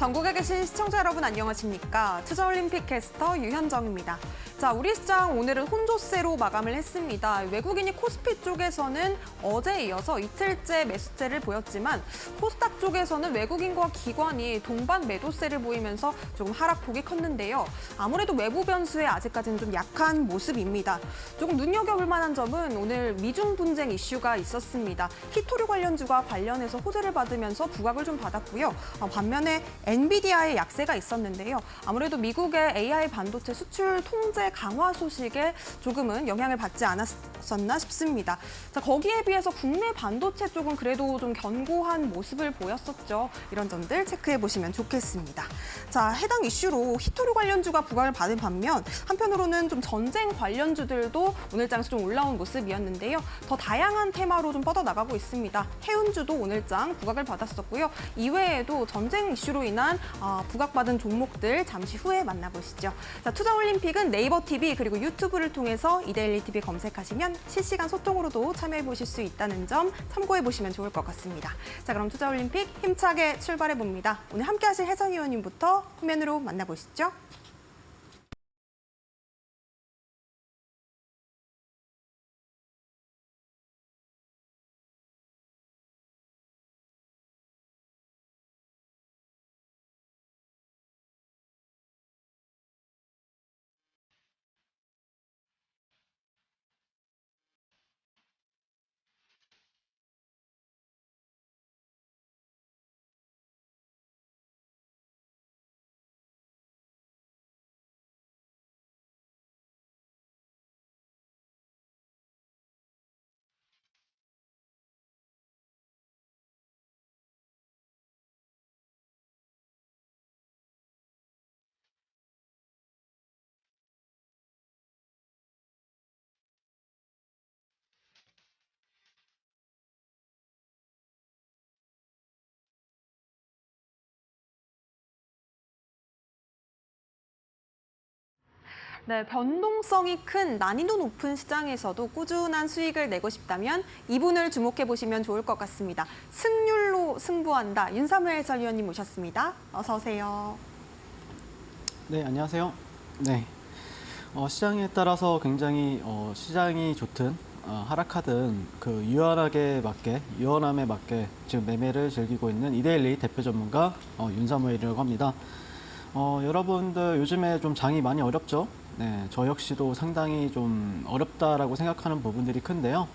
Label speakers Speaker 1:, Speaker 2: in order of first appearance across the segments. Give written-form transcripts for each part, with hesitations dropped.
Speaker 1: 전국에 계신 시청자 여러분 안녕하십니까? 투자올림픽 캐스터 유현정입니다. 자, 우리 시장 오늘은 혼조세로 마감을 했습니다. 외국인이 코스피 쪽에서는 어제에 이어서 이틀째 매수세를 보였지만 코스닥 쪽에서는 외국인과 기관이 동반 매도세를 보이면서 조금 하락폭이 컸는데요. 아무래도 외부 변수에 아직까지는 좀 약한 모습입니다. 조금 눈여겨볼 만한 점은 오늘 미중 분쟁 이슈가 있었습니다. 히토류 관련주가 관련해서 호재를 받으면서 부각을 좀 받았고요. 반면에 엔비디아의 약세가 있었는데요. 아무래도 미국의 AI 반도체 수출 통제 강화 소식에 조금은 영향을 받지 않았었나 싶습니다. 자, 거기에 비해서 국내 반도체 쪽은 그래도 좀 견고한 모습을 보였었죠. 이런 점들 체크해 보시면 좋겠습니다. 자, 해당 이슈로 히토류 관련주가 부각을 받은 반면 한편으로는 좀 전쟁 관련주들도 오늘장에서 좀 올라온 모습이었는데요. 더 다양한 테마로 좀 뻗어나가고 있습니다. 해운주도 오늘장 부각을 받았었고요. 이외에도 전쟁 이슈로 인한 부각받은 종목들 잠시 후에 만나보시죠. 자, 투자올림픽은 네이버 TV 그리고 유튜브를 통해서 이데일리 TV 검색하시면 실시간 소통으로도 참여해 보실 수 있다는 점 참고해 보시면 좋을 것 같습니다. 자, 그럼 투자올림픽 힘차게 출발해 봅니다. 오늘 함께 하실 혜성위원님부터 화면으로 만나보시죠. 네, 변동성이 큰 난이도 높은 시장에서도 꾸준한 수익을 내고 싶다면 이분을 주목해 보시면 좋을 것 같습니다. 승률로 승부한다. 윤삼회 해설위원님 모셨습니다. 어서 오세요.
Speaker 2: 네, 안녕하세요. 네, 시장에 따라서 굉장히 시장이 좋든 하락하든 그 유연함에 맞게 지금 매매를 즐기고 있는 이데일리 대표 전문가 윤삼회라고 합니다. 여러분들 요즘에 좀 장이 많이 어렵죠? 네, 저 역시도 상당히 좀 어렵다라고 생각하는 부분들이 큰데요.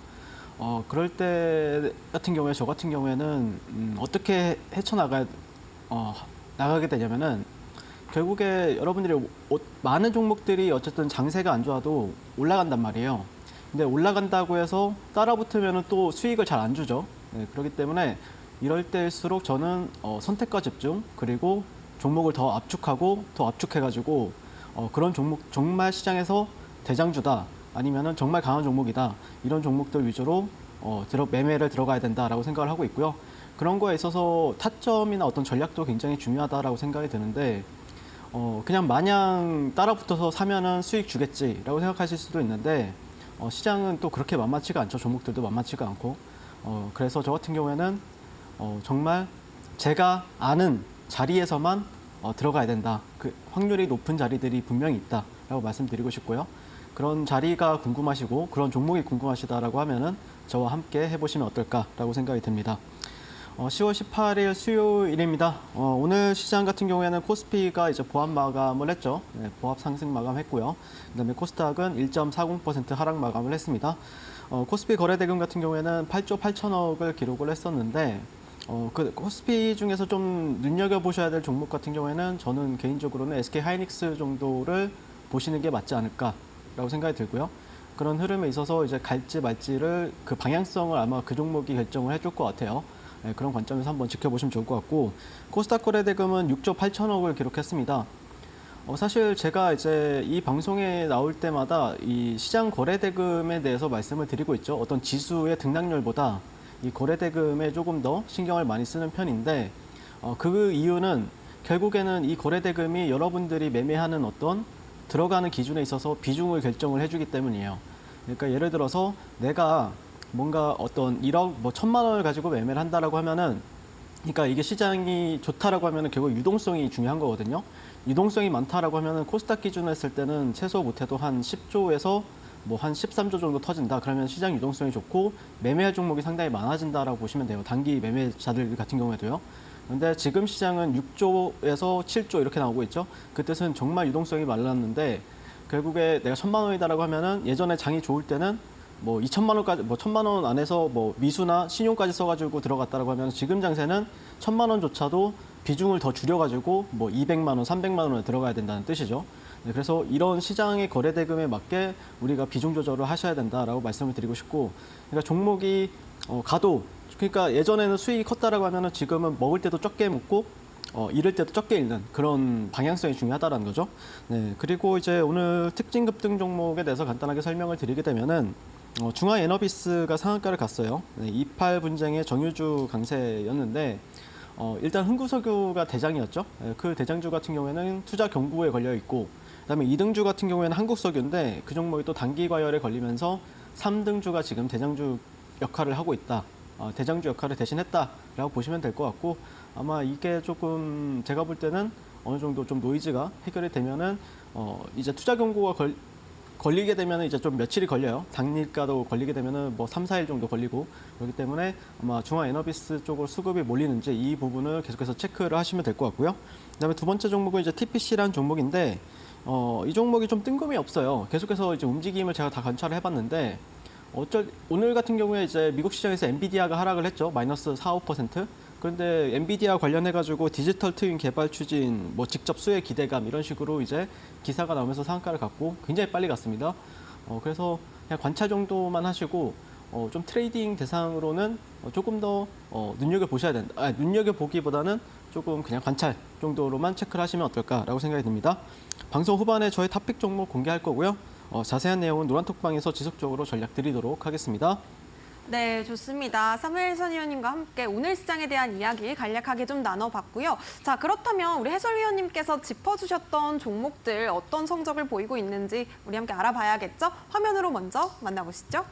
Speaker 2: 그럴 때 같은 경우에 저 같은 경우에는 어떻게 나가게 되냐면은 결국에 여러분들이 많은 종목들이 어쨌든 장세가 안 좋아도 올라간단 말이에요. 근데 올라간다고 해서 따라 붙으면은 또 수익을 잘 안 주죠. 네, 그렇기 때문에 이럴 때일수록 저는 선택과 집중 그리고 종목을 더 압축하고 더 압축해가지고 그런 종목 정말 시장에서 대장주다 아니면은 정말 강한 종목이다 이런 종목들 위주로 매매를 들어가야 된다라고 생각을 하고 있고요. 그런 거에 있어서 타점이나 어떤 전략도 굉장히 중요하다라고 생각이 드는데 그냥 마냥 따라붙어서 사면은 수익 주겠지라고 생각하실 수도 있는데 시장은 또 그렇게 만만치가 않죠. 종목들도 만만치가 않고 그래서 저 같은 경우에는 정말 제가 아는 자리에서만 들어가야 된다. 그 확률이 높은 자리들이 분명히 있다라고 말씀드리고 싶고요. 그런 자리가 궁금하시고 그런 종목이 궁금하시다라고 하면은 저와 함께 해보시면 어떨까라고 생각이 듭니다. 10월 18일 수요일입니다. 오늘 시장 같은 경우에는 코스피가 이제 보합 마감을 했죠. 네, 보합 상승 마감했고요. 그다음에 코스닥은 1.40% 하락 마감을 했습니다. 코스피 거래대금 같은 경우에는 8조 8천억을 기록을 했었는데 그 코스피 중에서 좀 눈여겨보셔야 될 종목 같은 경우에는 저는 개인적으로는 SK 하이닉스 정도를 보시는 게 맞지 않을까라고 생각이 들고요. 그런 흐름에 있어서 이제 갈지 말지를 그 방향성을 아마 그 종목이 결정을 해줄 것 같아요. 네, 그런 관점에서 한번 지켜보시면 좋을 것 같고 코스닥 거래대금은 6조 8천억을 기록했습니다. 사실 제가 이제 이 방송에 나올 때마다 이 시장 거래대금에 대해서 말씀을 드리고 있죠. 어떤 지수의 등락률보다 이 거래대금에 조금 더 신경을 많이 쓰는 편인데 그 이유는 결국에는 이 거래대금이 여러분들이 매매하는 어떤 들어가는 기준에 있어서 비중을 결정을 해주기 때문이에요. 그러니까 예를 들어서 내가 뭔가 어떤 1억, 1,000만 원을 가지고 매매를 한다라고 하면은 그러니까 이게 시장이 좋다라고 하면은 결국 유동성이 중요한 거거든요. 유동성이 많다라고 하면은 코스닥 기준으로 했을 때는 최소 못해도 한 10조에서 뭐 한 13조 정도 터진다. 그러면 시장 유동성이 좋고 매매할 종목이 상당히 많아진다라고 보시면 돼요. 단기 매매자들 같은 경우에도요. 근데 지금 시장은 6조에서 7조 이렇게 나오고 있죠. 그 뜻은 정말 유동성이 말랐는데 결국에 내가 1,000만 원이다라고 하면은 예전에 장이 좋을 때는 뭐 2천만 원까지 뭐 1,000만 원 안에서 뭐 미수나 신용까지 써가지고 들어갔다라고 하면 지금 장세는 1,000만 원조차도 비중을 더 줄여가지고 뭐 200만 원, 300만 원에 들어가야 된다는 뜻이죠. 네, 그래서 이런 시장의 거래 대금에 맞게 우리가 비중 조절을 하셔야 된다라고 말씀을 드리고 싶고, 그러니까 종목이 가도 그러니까 예전에는 수익이 컸다라고 하면은 지금은 먹을 때도 적게 먹고 잃을 때도 적게 잃는 그런 방향성이 중요하다라는 거죠. 네, 그리고 이제 오늘 특징 급등 종목에 대해서 간단하게 설명을 드리게 되면은 중화에너비스가 상한가를 갔어요. 네, 28 분쟁의 정유주 강세였는데 일단 흥구석유가 대장이었죠. 네, 그 대장주 같은 경우에는 투자 경고에 걸려 있고, 그다음에 2등주 같은 경우에는 한국석유인데 그 종목이 또 단기 과열에 걸리면서 3등주가 지금 대장주 역할을 하고 있다. 대장주 역할을 대신했다라고 보시면 될 것 같고, 아마 이게 조금 제가 볼 때는 어느 정도 좀 노이즈가 해결이 되면은 이제 투자 경고가 걸리게 되면은 이제 좀 며칠이 걸려요. 당일가도 걸리게 되면은 뭐 3, 4일 정도 걸리고, 그렇기 때문에 아마 중화에너비스 쪽으로 수급이 몰리는지 이 부분을 계속해서 체크를 하시면 될 것 같고요. 그다음에 두 번째 종목은 이제 TPC라는 종목인데 이 종목이 좀 뜬금이 없어요. 계속해서 이제 움직임을 제가 다 관찰을 해봤는데 오늘 같은 경우에 이제 미국 시장에서 엔비디아가 하락을 했죠. 마이너스 4, 5%. 그런데 엔비디아 관련해가지고 디지털 트윈 개발 추진, 뭐 직접 수혜 기대감 이런 식으로 이제 기사가 나오면서 상한가를 갔고 굉장히 빨리 갔습니다. 그래서 그냥 관찰 정도만 하시고 좀 트레이딩 대상으로는 조금 더 눈여겨보셔야 된다. 눈여겨보기보다는 조금 그냥 관찰 정도로만 체크를 하시면 어떨까라고 생각이 듭니다. 방송 후반에 저희 탑픽 종목 공개할 거고요. 자세한 내용은 노란톡방에서 지속적으로 전략 드리도록 하겠습니다.
Speaker 1: 네, 좋습니다. 사무엘선 의원님과 함께 오늘 시장에 대한 이야기 간략하게 좀 나눠봤고요. 자, 그렇다면 우리 해설위원님께서 짚어주셨던 종목들 어떤 성적을 보이고 있는지 우리 함께 알아봐야겠죠? 화면으로 먼저 만나보시죠.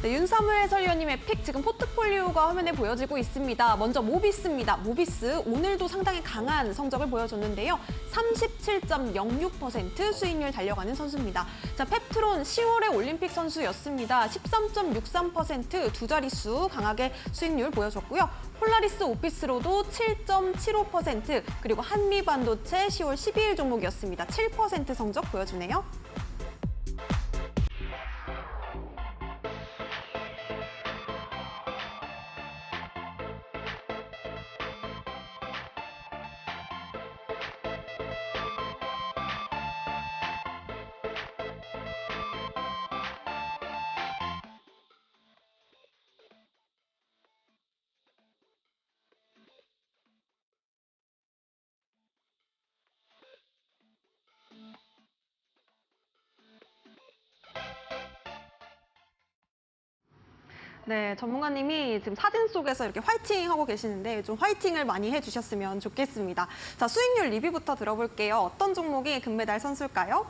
Speaker 1: 네, 윤사무엘 해설위원님의 픽 지금 포트폴리오가 화면에 보여지고 있습니다. 먼저 모비스입니다. 모비스 오늘도 상당히 강한 성적을 보여줬는데요. 37.06% 수익률 달려가는 선수입니다. 자, 펩트론 10월의 올림픽 선수였습니다. 13.63% 두 자릿수 강하게 수익률 보여줬고요. 폴라리스 오피스로도 7.75% 그리고 한미반도체 10월 12일 종목이었습니다. 7% 성적 보여주네요. 네, 전문가님이 지금 사진 속에서 이렇게 화이팅 하고 계시는데 좀 화이팅을 많이 해주셨으면 좋겠습니다. 자, 수익률 리뷰부터 들어볼게요. 어떤 종목이 금메달 선수일까요?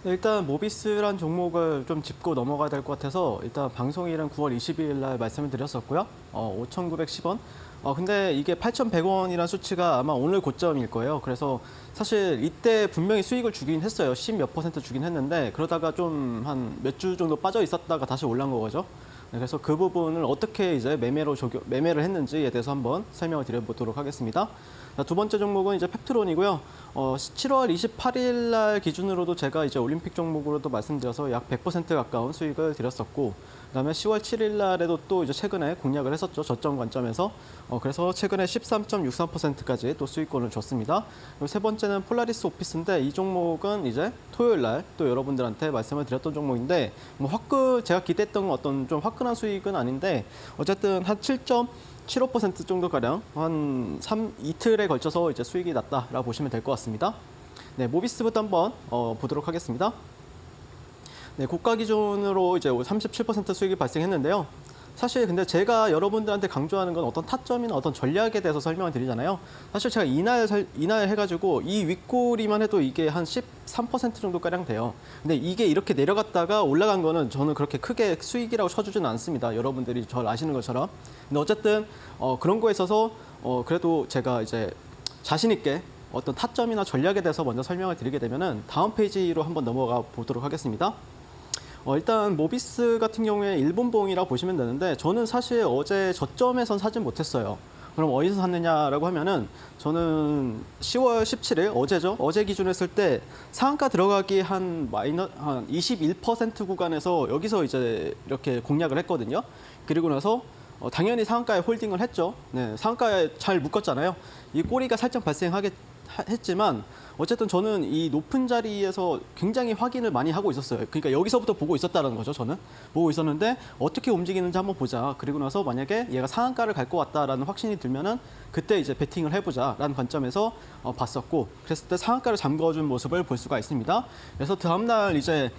Speaker 2: 네, 일단 모비스란 종목을 좀 짚고 넘어가야 될 것 같아서 일단 방송일은 9월 22일 날 말씀을 드렸었고요. 5,910원. 근데 이게 8,100원이라는 수치가 아마 오늘 고점일 거예요. 그래서 사실 이때 분명히 수익을 주긴 했어요. 10몇 % 주긴 했는데 그러다가 좀 한 몇 주 정도 빠져 있었다가 다시 올라온 거죠. 네, 그래서 그 부분을 어떻게 이제 매매를 했는지에 대해서 한번 설명을 드려보도록 하겠습니다. 자, 두 번째 종목은 이제 펩트론이고요. 7월 28일 날 기준으로도 제가 이제 올림픽 종목으로도 말씀드려서 약 100% 가까운 수익을 드렸었고, 그다음에 10월 7일 날에도 또 이제 최근에 공략을 했었죠. 저점 관점에서. 그래서 최근에 13.63%까지 또 수익권을 줬습니다. 그리고 세 번째는 폴라리스 오피스인데 이 종목은 이제 토요일 날 또 여러분들한테 말씀을 드렸던 종목인데 뭐 제가 기대했던 어떤 좀 화끈한 수익은 아닌데 어쨌든 한 7.75% 정도가량 한 이틀에 걸쳐서 이제 수익이 났다라고 보시면 될 것 같습니다. 네, 모비스부터 한번 보도록 하겠습니다. 네, 고가 기준으로 이제 37% 수익이 발생했는데요. 사실 근데 제가 여러분들한테 강조하는 건 어떤 타점이나 어떤 전략에 대해서 설명을 드리잖아요. 사실 제가 이날 해가지고 이 윗꼬리만 해도 이게 한 13% 정도가량 돼요. 근데 이게 이렇게 내려갔다가 올라간 거는 저는 그렇게 크게 수익이라고 쳐주지는 않습니다. 여러분들이 저 아시는 것처럼. 근데 어쨌든 그런 거에 있어서 그래도 제가 이제 자신 있게 어떤 타점이나 전략에 대해서 먼저 설명을 드리게 되면은 다음 페이지로 한번 넘어가 보도록 하겠습니다. 일단 모비스 같은 경우에 일본봉이라고 보시면 되는데 저는 사실 어제 저점에선 사진 못했어요. 그럼 어디서 샀느냐라고 하면은 저는 10월 17일 어제죠. 어제 기준으로 했을 때 상한가 들어가기 한 21% 구간에서 여기서 이제 이렇게 공략을 했거든요. 그리고 나서 당연히 상한가에 홀딩을 했죠. 네, 상한가에 잘 묶었잖아요. 이 꼬리가 살짝 발생하게 했지만 어쨌든 저는 이 높은 자리에서 굉장히 확인을 많이 하고 있었어요. 그러니까 여기서부터 보고 있었다는 거죠. 저는 보고 있었는데 어떻게 움직이는지 한번 보자. 그리고 나서 만약에 얘가 상한가를 갈 것 같다라는 확신이 들면은 그때 이제 베팅을 해보자라는 관점에서 봤었고 그랬을 때 상한가를 잠궈준 모습을 볼 수가 있습니다. 그래서 다음날 이제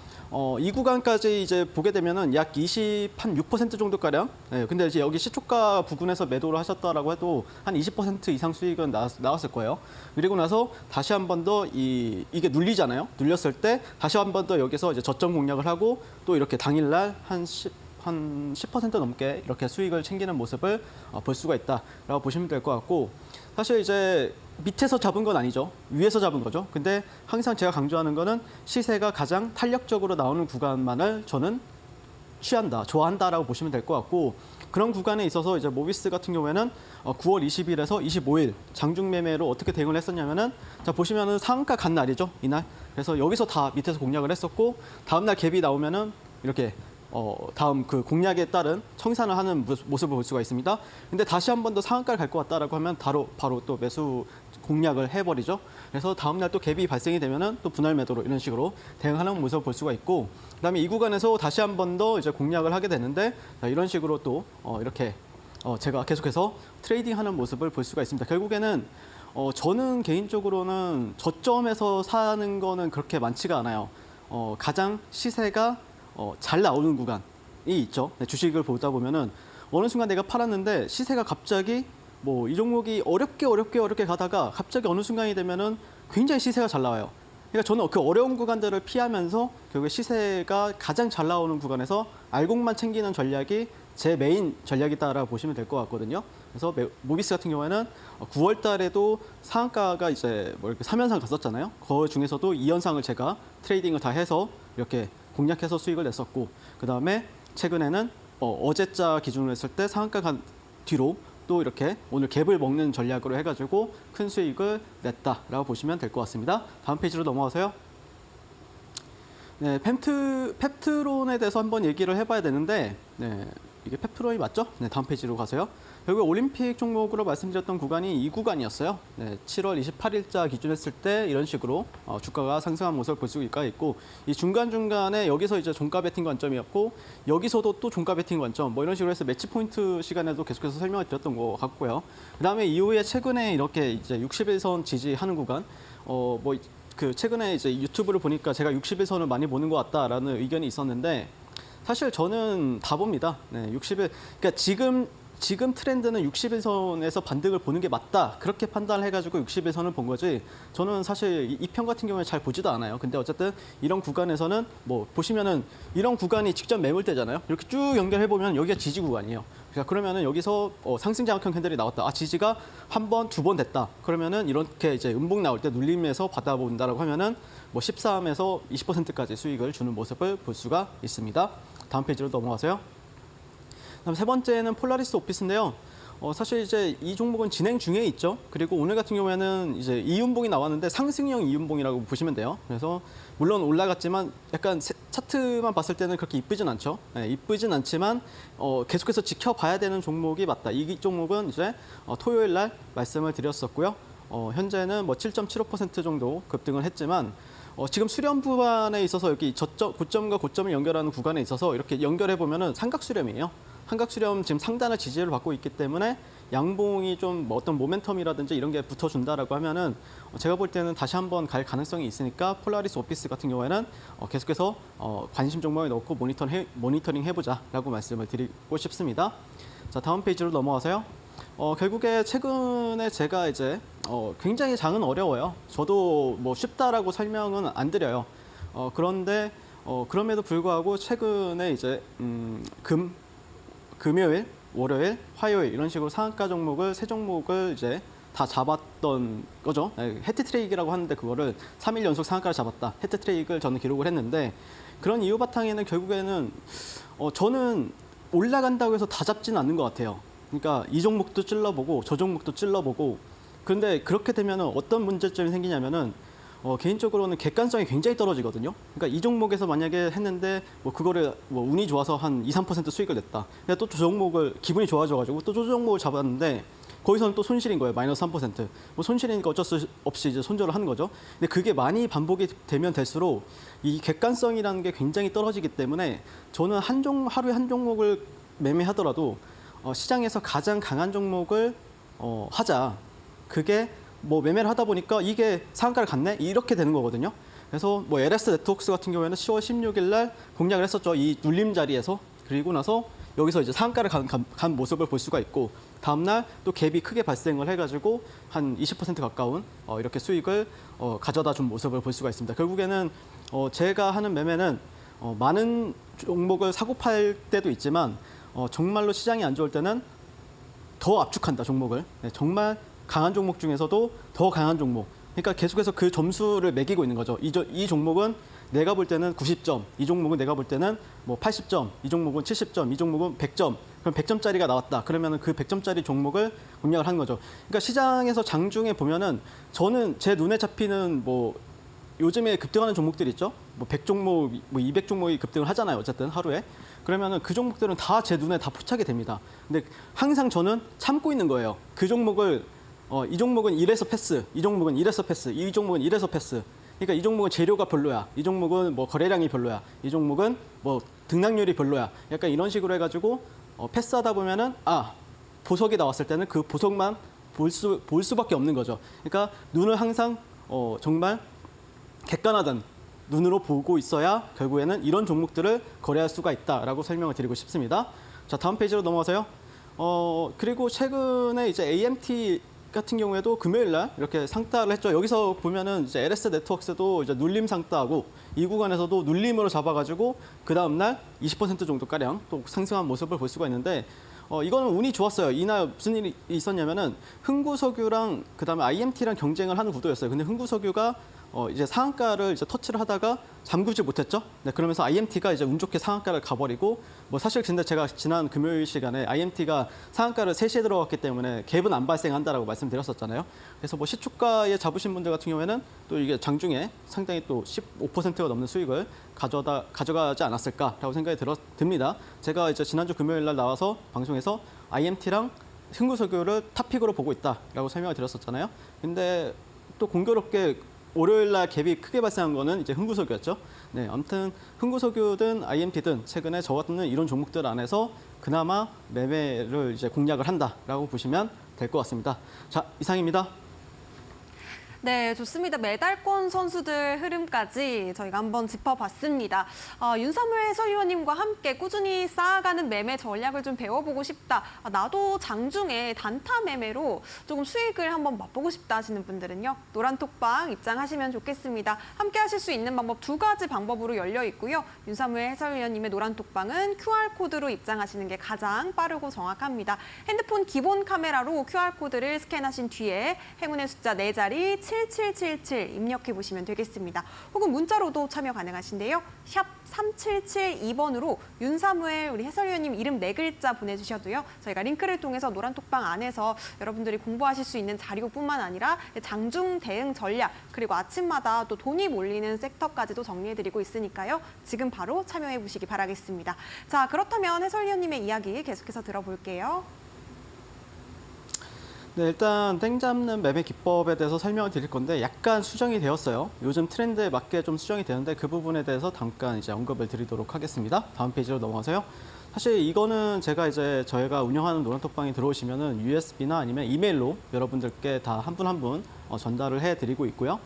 Speaker 2: 이 구간까지 이제 보게 되면은 약 26% 정도 가량. 네, 근데 이제 여기 시초가 부근에서 매도를 하셨다라고 해도 한 20% 이상 수익은 나왔을 거예요. 그리고 나서 다시 한 번 더 이게 눌리잖아요. 눌렸을 때 다시 한 번 더 여기서 이제 저점 공략을 하고 또 이렇게 당일날 한 10% 넘게 이렇게 수익을 챙기는 모습을 볼 수가 있다라고 보시면 될 것 같고 사실 이제 밑에서 잡은 건 아니죠. 위에서 잡은 거죠. 근데 항상 제가 강조하는 거는 시세가 가장 탄력적으로 나오는 구간만을 저는 좋아한다라고 보시면 될 것 같고 그런 구간에 있어서 이제 모비스 같은 경우에는 9월 20일에서 25일 장중 매매로 어떻게 대응을 했었냐면은 자 보시면은 상한가 간 날이죠. 이날. 그래서 여기서 다 밑에서 공략을 했었고 다음 날 갭이 나오면은 이렇게 다음 그 공략에 따른 청산을 하는 모습을 볼 수가 있습니다. 근데 다시 한 번 더 상한가를 갈 것 같다라고 하면 바로 또 매수 공략을 해버리죠. 그래서 다음 날 또 갭이 발생이 되면은 또 분할 매도로 이런 식으로 대응하는 모습을 볼 수가 있고 그다음에 이 구간에서 다시 한 번 더 이제 공략을 하게 되는데 이런 식으로 또 이렇게 제가 계속해서 트레이딩하는 모습을 볼 수가 있습니다. 결국에는 저는 개인적으로는 저점에서 사는 거는 그렇게 많지가 않아요. 가장 시세가 잘 나오는 구간이 있죠. 네, 주식을 보다 보면은 어느 순간 내가 팔았는데 시세가 갑자기 뭐 이 종목이 어렵게 가다가 갑자기 어느 순간이 되면은 굉장히 시세가 잘 나와요. 그러니까 저는 그 어려운 구간들을 피하면서 결국에 시세가 가장 잘 나오는 구간에서 알곡만 챙기는 전략이 제 메인 전략이다라고 보시면 될 것 같거든요. 그래서 모비스 같은 경우에는 9월 달에도 상한가가 이제 뭐 이렇게 3연상 갔었잖아요. 그 중에서도 2연상을 제가 트레이딩을 다 해서 이렇게 공략해서 수익을 냈었고 그다음에 최근에는 어제자 기준으로 했을 때 상한가 간 뒤로 또 이렇게 오늘 갭을 먹는 전략으로 해가지고 큰 수익을 냈다라고 보시면 될 것 같습니다. 다음 페이지로 넘어가서요. 네, 펩트론에 대해서 한번 얘기를 해봐야 되는데 네, 이게 펩트론이 맞죠? 네, 다음 페이지로 가세요. 결국 올림픽 종목으로 말씀드렸던 구간이 이 구간이었어요. 네, 7월 28일자 기준했을 때 이런 식으로 주가가 상승한 모습을 볼 수가 있고 이 중간중간에 여기서 이제 종가 베팅 관점이었고 여기서도 또 종가 베팅 관점 뭐 이런 식으로 해서 매치 포인트 시간에도 계속해서 설명을 드렸던 것 같고요. 그다음에 이후에 최근에 이렇게 이제 60일선 지지하는 구간 그 최근에 이제 유튜브를 보니까 제가 60일선을 많이 보는 것 같다라는 의견이 있었는데 사실 저는 다 봅니다. 네, 60일 그러니까 지금 트렌드는 60일선에서 반등을 보는 게 맞다. 그렇게 판단을 해가지고 60일선을 본 거지. 저는 사실 이 편 같은 경우에 잘 보지도 않아요. 근데 어쨌든 이런 구간에서는 뭐 보시면은 이런 구간이 직접 매물대잖아요. 이렇게 쭉 연결해보면 여기가 지지 구간이에요. 그러니까 그러면은 여기서 상승 장악형 캔들이 나왔다. 지지가 한 번, 두 번 됐다. 그러면은 이렇게 이제 음봉 나올 때 눌림에서 받아본다라고 하면은 뭐 13에서 20%까지 수익을 주는 모습을 볼 수가 있습니다. 다음 페이지로 넘어가세요. 그다음 세 번째는 폴라리스 오피스인데요. 사실 이제 이 종목은 진행 중에 있죠. 그리고 오늘 같은 경우에는 이제 이윤봉이 나왔는데 상승형 이윤봉이라고 보시면 돼요. 그래서 물론 올라갔지만 약간 차트만 봤을 때는 그렇게 이쁘진 않죠. 네, 이쁘진 않지만 계속해서 지켜봐야 되는 종목이 맞다. 이 종목은 이제 토요일 날 말씀을 드렸었고요. 현재는 뭐 7.75% 정도 급등을 했지만 지금 수렴 구간에 있어서 여기 고점과 고점을 연결하는 구간에 있어서 이렇게 연결해 보면은 삼각수렴이에요. 삼각수렴 지금 상단을 지지를 받고 있기 때문에 양봉이 좀 뭐 어떤 모멘텀이라든지 이런 게 붙어준다라고 하면은 제가 볼 때는 다시 한번 갈 가능성이 있으니까 폴라리스 오피스 같은 경우에는 계속해서 관심 종목에 넣고 모니터링 해보자라고 말씀을 드리고 싶습니다. 자, 다음 페이지로 넘어가서요. 결국에 최근에 제가 이제 굉장히 장은 어려워요. 저도 뭐 쉽다라고 설명은 안 드려요. 그런데 그럼에도 불구하고 최근에 이제 금요일, 월요일, 화요일 이런 식으로 상한가 종목을 세 종목을 이제 다 잡았던 거죠. 해트트레이크라고 하는데 그거를 3일 연속 상한가를 잡았다. 해트트레이크를 저는 기록을 했는데 그런 이유 바탕에는 결국에는 저는 올라간다고 해서 다 잡지는 않는 것 같아요. 그러니까 이 종목도 찔러보고 저 종목도 찔러보고 그런데 그렇게 되면 어떤 문제점이 생기냐면은 개인적으로는 객관성이 굉장히 떨어지거든요. 그러니까 이 종목에서 만약에 했는데 뭐 그거를 뭐 운이 좋아서 한 2, 3% 수익을 냈다. 근데 또 저 종목을 기분이 좋아져가지고 또 저 종목을 잡았는데 거기서는 또 손실인 거예요. 마이너스 3%. 뭐 손실이니까 어쩔 수 없이 이제 손절을 하는 거죠. 근데 그게 많이 반복이 되면 될수록 이 객관성이라는 게 굉장히 떨어지기 때문에 저는 하루에 한 종목을 매매하더라도 시장에서 가장 강한 종목을 하자. 그게 뭐 매매를 하다 보니까 이게 상한가를 갔네? 이렇게 되는 거거든요. 그래서 뭐 LS 네트워크스 같은 경우에는 10월 16일 날 공략을 했었죠. 이 눌림 자리에서. 그리고 나서 여기서 이제 상한가를 간 모습을 볼 수가 있고 다음 날 또 갭이 크게 발생을 해가지고 한 20% 가까운 이렇게 수익을 가져다 준 모습을 볼 수가 있습니다. 결국에는 제가 하는 매매는 많은 종목을 사고 팔 때도 있지만 정말로 시장이 안 좋을 때는 더 압축한다 종목을. 네, 정말 강한 종목 중에서도 더 강한 종목. 그러니까 계속해서 그 점수를 매기고 있는 거죠. 이 종목은 내가 볼 때는 90점, 이 종목은 내가 볼 때는 뭐 80점, 이 종목은 70점, 이 종목은 100점. 그럼 100점짜리가 나왔다. 그러면 그 100점짜리 종목을 공략을 하는 거죠. 그러니까 시장에서 장중에 보면은 저는 제 눈에 잡히는 뭐 요즘에 급등하는 종목들 있죠. 뭐 100종목, 뭐 200종목이 급등을 하잖아요. 어쨌든 하루에. 그러면은 그 종목들은 다 제 눈에 다 포착이 됩니다. 근데 항상 저는 참고 있는 거예요. 그 종목을 이 종목은 이래서 패스, 이 종목은 이래서 패스, 이 종목은 이래서 패스. 그러니까 이 종목은 재료가 별로야. 이 종목은 뭐 거래량이 별로야. 이 종목은 뭐 등락률이 별로야. 약간 이런 식으로 해가지고 패스하다 보면은 보석이 나왔을 때는 그 보석만 볼 수밖에 없는 거죠. 그러니까 눈을 항상 정말 객관화된 눈으로 보고 있어야 결국에는 이런 종목들을 거래할 수가 있다라고 설명을 드리고 싶습니다. 자, 다음 페이지로 넘어가서요. 그리고 최근에 이제 AMT 같은 경우에도 금요일 날 이렇게 상따를 했죠. 여기서 보면은 이제 LS 네트워크스도 이제 눌림 상따하고 이 구간에서도 눌림으로 잡아가지고 그 다음 날 20% 정도 가량 또 상승한 모습을 볼 수가 있는데 이거는 운이 좋았어요. 이날 무슨 일이 있었냐면은 흥구석유랑 그다음에 IMT랑 경쟁을 하는 구도였어요. 근데 흥구석유가 이제 상한가를 이제 터치를 하다가 잠그지 못했죠. 네, 그러면서 IMT가 이제 운 좋게 상한가를 가버리고 사실 근데 제가 지난 금요일 시간에 IMT가 상한가를 3시에 들어갔기 때문에 갭은 안 발생한다라고 말씀드렸었잖아요. 그래서 뭐 시초가에 잡으신 분들 같은 경우에는 또 이게 장중에 상당히 또 15%가 넘는 수익을 가져가지 않았을까라고 생각이 듭니다. 제가 이제 지난주 금요일 날 나와서 방송에서 IMT랑 흥구석유를 탑픽으로 보고 있다라고 설명을 드렸었잖아요. 근데 또 공교롭게 월요일 날 갭이 크게 발생한 거는 이제 흥구석유였죠. 네, 아무튼 흥구석유든 IMT든 최근에 저 같은 이런 종목들 안에서 그나마 매매를 이제 공략을 한다라고 보시면 될 것 같습니다. 자, 이상입니다.
Speaker 1: 네, 좋습니다. 메달권 선수들 흐름까지 저희가 한번 짚어봤습니다. 윤삼을 해설위원님과 함께 꾸준히 쌓아가는 매매 전략을 좀 배워보고 싶다. 나도 장중에 단타 매매로 조금 수익을 한번 맛보고 싶다 하시는 분들은요. 노란톡방 입장하시면 좋겠습니다. 함께 하실 수 있는 방법 2가지 방법으로 열려 있고요. 윤삼을 해설위원님의 노란톡방은 QR코드로 입장하시는 게 가장 빠르고 정확합니다. 핸드폰 기본 카메라로 QR코드를 스캔하신 뒤에 행운의 숫자 4자리 7777 입력해 보시면 되겠습니다. 혹은 문자로도 참여 가능하신데요. 샵 3772번으로 윤사무엘 우리 해설위원님 이름 4글자 보내주셔도요. 저희가 링크를 통해서 노란톡방 안에서 여러분들이 공부하실 수 있는 자료뿐만 아니라 장중 대응 전략 그리고 아침마다 또 돈이 몰리는 섹터까지도 정리해드리고 있으니까요. 지금 바로 참여해 보시기 바라겠습니다. 자, 그렇다면 해설위원님의 이야기 계속해서 들어볼게요.
Speaker 2: 네, 일단 땡 잡는 매매 기법에 대해서 설명을 드릴 건데 약간 수정이 되었어요. 요즘 트렌드에 맞게 좀 수정이 되는데 그 부분에 대해서 잠깐 이제 언급을 드리도록 하겠습니다. 다음 페이지로 넘어가세요. 사실 이거는 제가 이제 저희가 운영하는 노란톡방에 들어오시면은 USB나 아니면 이메일로 여러분들께 다 한 분 한 분 전달을 해드리고 있고요.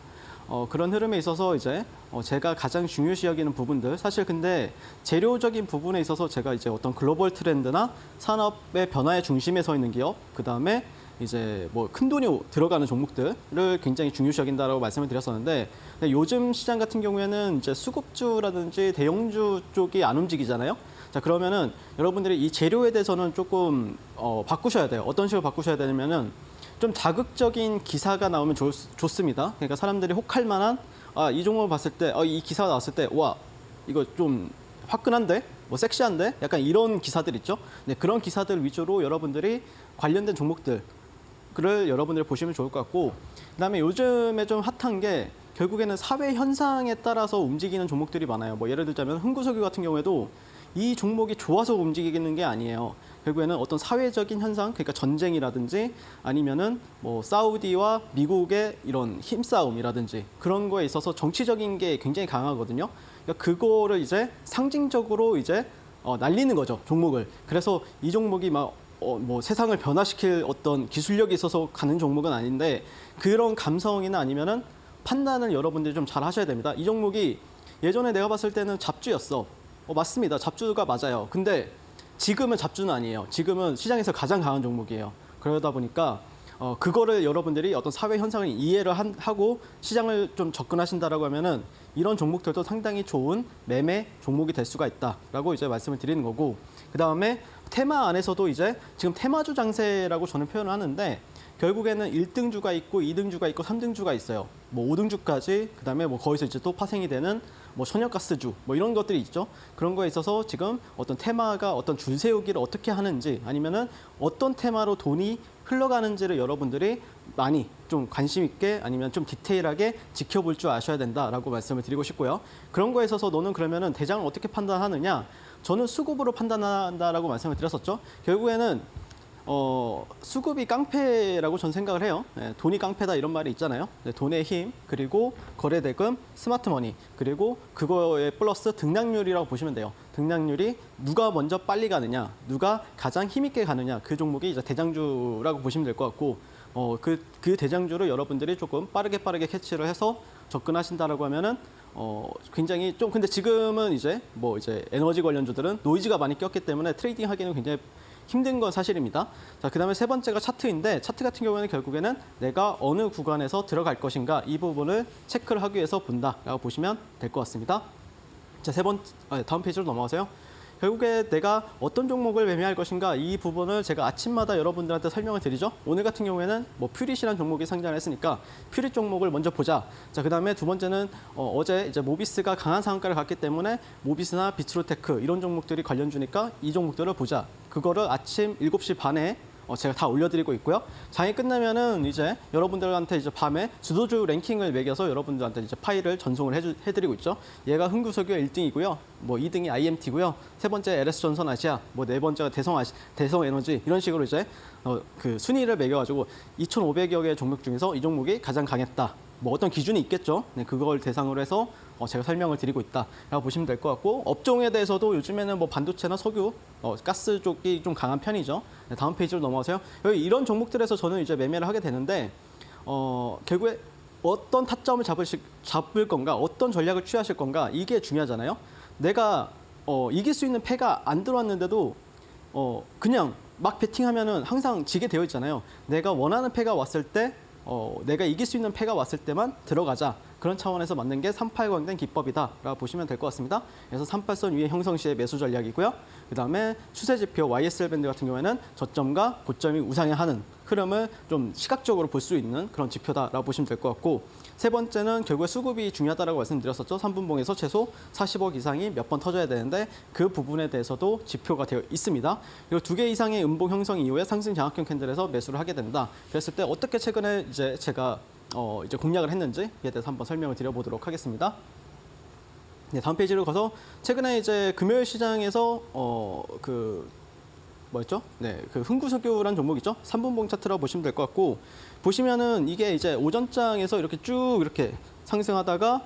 Speaker 2: 그런 흐름에 있어서 이제 제가 가장 중요시 여기는 부분들, 사실 근데 재료적인 부분에 있어서 제가 이제 어떤 글로벌 트렌드나 산업의 변화의 중심에 서 있는 기업, 그 다음에 이제 뭐 큰 돈이 들어가는 종목들을 굉장히 중요시 여긴다라고 말씀을 드렸었는데, 근데 요즘 시장 같은 경우에는 이제 수급주라든지 대형주 쪽이 안 움직이잖아요. 자, 그러면은 여러분들이 이 재료에 대해서는 조금 바꾸셔야 돼요. 어떤 식으로 바꾸셔야 되냐면은 좀 자극적인 기사가 나오면 좋습니다. 그러니까 사람들이 혹할 만한, 이 종목을 봤을 때, 이 기사가 나왔을 때, 와, 이거 좀 화끈한데? 뭐 섹시한데? 약간 이런 기사들 있죠? 네, 그런 기사들 위주로 여러분들이 관련된 종목들을 여러분들이 보시면 좋을 것 같고, 그다음에 요즘에 좀 핫한 게 결국에는 사회 현상에 따라서 움직이는 종목들이 많아요. 뭐 예를 들자면 흥구석유 같은 경우에도 이 종목이 좋아서 움직이는 게 아니에요. 결국에는 어떤 사회적인 현상, 그러니까 전쟁이라든지 아니면은 뭐 사우디와 미국의 이런 힘싸움이라든지 그런 거에 있어서 정치적인 게 굉장히 강하거든요. 그러니까 그거를 이제 상징적으로 이제 날리는 거죠, 종목을. 그래서 이 종목이 막 뭐 세상을 변화시킬 어떤 기술력이 있어서 가는 종목은 아닌데, 그런 감성이나 아니면은 판단을 여러분들이 좀 잘 하셔야 됩니다. 이 종목이 예전에 내가 봤을 때는 잡주였어. 맞습니다. 잡주가 맞아요. 근데 지금은 잡주는 아니에요. 지금은 시장에서 가장 강한 종목이에요. 그러다 보니까 그거를 여러분들이 어떤 사회 현상을 이해를 하고 시장을 좀 접근하신다라고 하면은 이런 종목들도 상당히 좋은 매매 종목이 될 수가 있다라고 이제 말씀을 드리는 거고, 그 다음에 테마 안에서도 이제 지금 테마주 장세라고 저는 표현을 하는데, 결국에는 1등주가 있고 2등주가 있고 3등주가 있어요. 뭐 5등주까지, 그다음에 뭐 거기서 이제 또 파생이 되는 뭐 천연가스주 뭐 이런 것들이 있죠. 그런 거에 있어서 지금 어떤 테마가 어떤 줄 세우기를 어떻게 하는지, 아니면은 어떤 테마로 돈이 흘러가는지를 여러분들이 많이 좀 관심 있게 아니면 좀 디테일하게 지켜볼 줄 아셔야 된다라고 말씀을 드리고 싶고요. 그런 거에 있어서 너는 그러면은 대장을 어떻게 판단하느냐? 저는 수급으로 판단한다라고 말씀을 드렸었죠. 결국에는 수급이 깡패라고 전 생각을 해요. 네, 돈이 깡패다 이런 말이 있잖아요. 네, 돈의 힘, 그리고 거래대금, 스마트머니, 그리고 그거에 플러스 등락률이라고 보시면 돼요. 등락률이 누가 먼저 빨리 가느냐, 누가 가장 힘있게 가느냐, 그 종목이 이제 대장주라고 보시면 될 것 같고, 그 대장주를 여러분들이 조금 빠르게 캐치를 해서 접근하신다라고 하면은 굉장히 좀, 근데 지금은 이제 뭐 이제 에너지 관련주들은 노이즈가 많이 꼈기 때문에 트레이딩 하기는 굉장히 힘든 건 사실입니다. 자, 그다음에 세 번째가 차트인데, 차트 같은 경우에는 결국에는 내가 어느 구간에서 들어갈 것인가 이 부분을 체크를 하기 위해서 본다라고 보시면 될 것 같습니다. 자, 다음 페이지로 넘어가세요. 결국에 내가 어떤 종목을 매매할 것인가 이 부분을 제가 아침마다 여러분들한테 설명을 드리죠. 오늘 같은 경우에는 뭐 퓨릿이라는 종목이 상장을 했으니까 퓨릿 종목을 먼저 보자. 자, 그다음에 두 번째는 어제 이제 모비스가 강한 상한가를 갔기 때문에 모비스나 비츠로테크 이런 종목들이 관련주니까 이 종목들을 보자. 그거를 아침 7시 반에 제가 다 올려드리고 있고요. 장이 끝나면은 이제 여러분들한테 이제 밤에 주도주 랭킹을 매겨서 여러분들한테 이제 파일을 전송을 해드리고 있죠. 얘가 흥구석유 1등이고요. 뭐 2등이 IMT고요. 세 번째 LS전선 아시아, 뭐 네 번째가 대성 에너지 이런 식으로 이제 그 순위를 매겨가지고 2,500여 개의 종목 중에서 이 종목이 가장 강했다. 뭐 어떤 기준이 있겠죠. 네, 그걸 대상으로 해서 제가 설명을 드리고 있다라고 보시면 될 것 같고, 업종에 대해서도 요즘에는 뭐 반도체나 석유, 가스 쪽이 좀 강한 편이죠. 네, 다음 페이지로 넘어가세요. 여기 이런 종목들에서 저는 이제 매매를 하게 되는데, 결국에 어떤 타점을 잡을 건가, 어떤 전략을 취하실 건가 이게 중요하잖아요. 내가 이길 수 있는 패가 안 들어왔는데도 그냥 막 베팅하면은 항상 지게 되어 있잖아요. 내가 원하는 패가 왔을 때, 내가 이길 수 있는 패가 왔을 때만 들어가자. 그런 차원에서 만든 게 38광된 기법이다라고 보시면 될 것 같습니다. 그래서 38선 위에 형성 시의 매수 전략이고요. 그다음에 추세 지표 YSL 밴드 같은 경우에는 저점과 고점이 우상향하는 흐름을 좀 시각적으로 볼 수 있는 그런 지표다라고 보시면 될 것 같고, 세 번째는 결국에 수급이 중요하다라고 말씀드렸었죠. 3분봉에서 최소 40억 이상이 몇 번 터져야 되는데 그 부분에 대해서도 지표가 되어 있습니다. 그리고 2개 이상의 음봉 형성 이후에 상승 장악형 캔들에서 매수를 하게 된다. 그랬을 때 어떻게 최근에 이제 제가 이제 공략을 했는지에 대해서 한번 설명을 드려보도록 하겠습니다. 네, 다음 페이지로 가서 최근에 이제 금요일 시장에서 뭐였죠? 네, 그 흥구석유라는 종목 있죠? 3분봉 차트라고 보시면 될 것 같고, 보시면은 이게 이제 오전장에서 이렇게 쭉 이렇게 상승하다가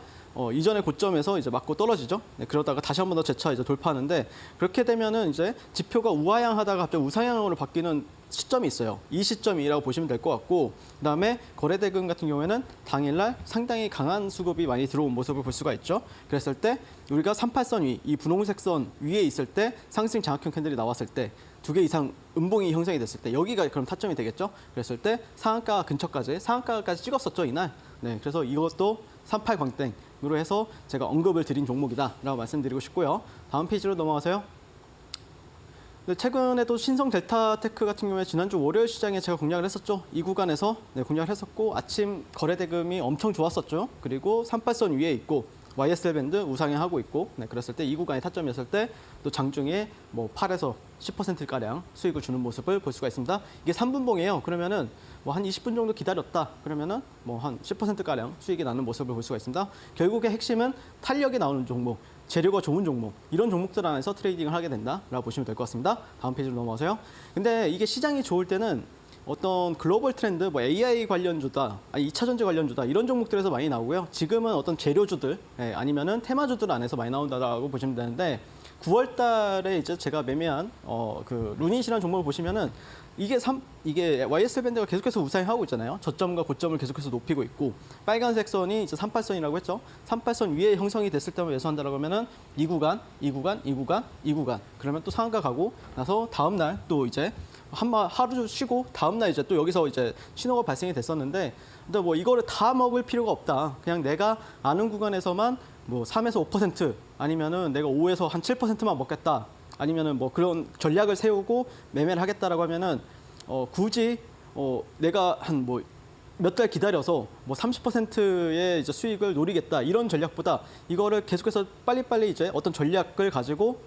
Speaker 2: 이전의 고점에서 이제 맞고 떨어지죠. 네, 그러다가 다시 한 번 더 재차 이제 돌파하는데 그렇게 되면은 이제 지표가 우하향하다가 갑자기 우상향으로 바뀌는 시점이 있어요. 이 시점이라고 보시면 될 것 같고 그다음에 거래대금 같은 경우에는 당일날 상당히 강한 수급이 많이 들어온 모습을 볼 수가 있죠. 그랬을 때 우리가 38선 위, 이 분홍색 선 위에 있을 때 상승 장악형 캔들이 나왔을 때 2개 이상 음봉이 형성이 됐을 때 여기가 그럼 타점이 되겠죠. 그랬을 때 상한가 근처까지 상한가까지 찍었었죠 이날. 네, 그래서 이것도 38광땡으로 해서 제가 언급을 드린 종목이다라고 말씀드리고 싶고요. 다음 페이지로 넘어가세요. 네, 최근에도 신성 델타테크 같은 경우에 지난주 월요일 시장에 제가 공략을 했었죠. 이 구간에서 공략을 했었고 아침 거래대금이 엄청 좋았었죠. 그리고 38선 위에 있고 YSL 밴드 우상향하고 있고 그랬을 때 이 구간이 타점이었을 때 또 장중에 뭐 8에서 10%가량 수익을 주는 모습을 볼 수가 있습니다. 이게 3분봉이에요. 그러면은 뭐 한 20분 정도 기다렸다. 그러면은 뭐 한 10%가량 수익이 나는 모습을 볼 수가 있습니다. 결국의 핵심은 탄력이 나오는 종목, 재료가 좋은 종목, 이런 종목들 안에서 트레이딩을 하게 된다라고 보시면 될 것 같습니다. 다음 페이지로 넘어가세요. 근데 이게 시장이 좋을 때는 어떤 글로벌 트렌드, 뭐 AI 관련주다, 아니 2차 전지 관련주다 이런 종목들에서 많이 나오고요. 지금은 어떤 재료주들, 아니면은 테마주들 안에서 많이 나온다라고 보시면 되는데 9월 달에 이제 제가 매매한 그 루닛이라는 종목을 보시면은 이게 YSL 밴드가 계속해서 우상향하고 있잖아요. 저점과 고점을 계속해서 높이고 있고 빨간색 선이 이제 38선이라고 했죠. 38선 위에 형성이 됐을 때만 매수한다라고 하면은 이 구간 그러면 또 상한가 가고 나서 다음 날 또 이제 하루 쉬고 다음 날 이제 또 여기서 이제 신호가 발생이 됐었는데 근데 뭐 이거를 다 먹을 필요가 없다. 그냥 내가 아는 구간에서만 뭐 3에서 5% 아니면은 내가 5에서 한 7%만 먹겠다. 아니면은 뭐 그런 전략을 세우고 매매를 하겠다라고 하면은 굳이 내가 한 뭐 몇 달 기다려서 뭐 30%의 이제 수익을 노리겠다 이런 전략보다 이거를 계속해서 빨리빨리 이제 어떤 전략을 가지고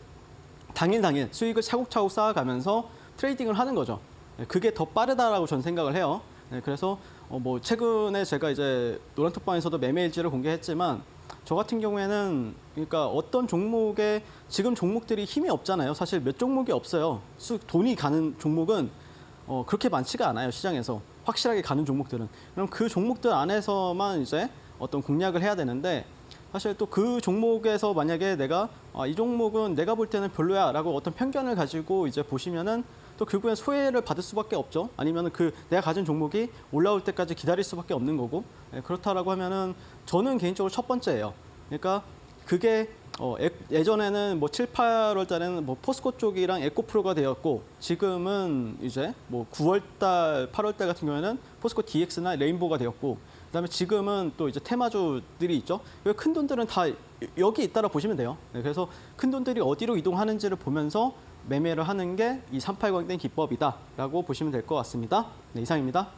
Speaker 2: 당일 수익을 차곡차곡 쌓아가면서 트레이딩을 하는 거죠. 그게 더 빠르다라고 저는 생각을 해요. 그래서 뭐 최근에 제가 이제 노란톡방에서도 매매일지를 공개했지만 저 같은 경우에는 그러니까 어떤 종목에 지금 종목들이 힘이 없잖아요. 사실 몇 종목이 없어요. 돈이 가는 종목은 그렇게 많지가 않아요. 시장에서 확실하게 가는 종목들은. 그럼 그 종목들 안에서만 이제 어떤 공략을 해야 되는데 사실 또 그 종목에서 만약에 내가 이 종목은 내가 볼 때는 별로야라고 어떤 편견을 가지고 이제 보시면은 또 결국엔 소외를 받을 수밖에 없죠. 아니면은 그 내가 가진 종목이 올라올 때까지 기다릴 수밖에 없는 거고 그렇다라고 하면은 저는 개인적으로 첫 번째예요. 그러니까 그게 예전에는 뭐 7, 8월 달에는 뭐 포스코 쪽이랑 에코프로가 되었고 지금은 이제 뭐 9월 달, 8월 달 같은 경우에는 포스코 DX나 레인보우가 되었고 그다음에 지금은 또 이제 테마주들이 있죠. 큰 돈들은 다 여기 있다라 보시면 돼요. 그래서 큰 돈들이 어디로 이동하는지를 보면서 매매를 하는 게 이 38광땡 기법이다라고 보시면 될 것 같습니다. 네, 이상입니다.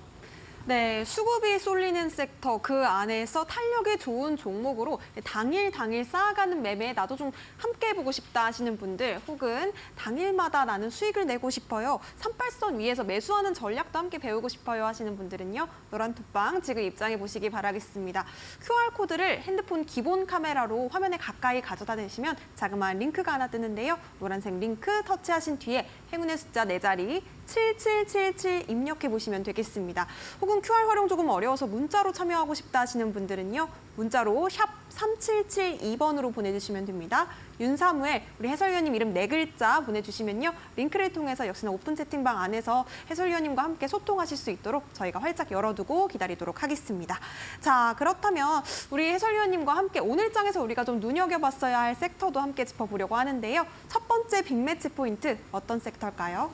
Speaker 1: 네, 수급이 쏠리는 섹터 그 안에서 탄력이 좋은 종목으로 당일 쌓아가는 매매에 나도 좀 함께 해보고 싶다 하시는 분들 혹은 당일마다 나는 수익을 내고 싶어요. 38선 위에서 매수하는 전략도 함께 배우고 싶어요 하시는 분들은요. 노란톡방 지금 입장해 보시기 바라겠습니다. QR코드를 핸드폰 기본 카메라로 화면에 가까이 가져다 대시면 자그마한 링크가 하나 뜨는데요. 노란색 링크 터치하신 뒤에 행운의 숫자 4자리 7777 입력해 보시면 되겠습니다. 혹은 QR 활용 조금 어려워서 문자로 참여하고 싶다 하시는 분들은요. 문자로 샵 3772번으로 보내주시면 됩니다. 윤사무엘 우리 해설위원님 이름 4글자 보내주시면요. 링크를 통해서 역시나 오픈 채팅방 안에서 해설위원님과 함께 소통하실 수 있도록 저희가 활짝 열어두고 기다리도록 하겠습니다. 자, 그렇다면 우리 해설위원님과 함께 오늘 장에서 우리가 좀 눈여겨봤어야 할 섹터도 함께 짚어보려고 하는데요. 첫 번째 빅매치 포인트 어떤 섹터일까요?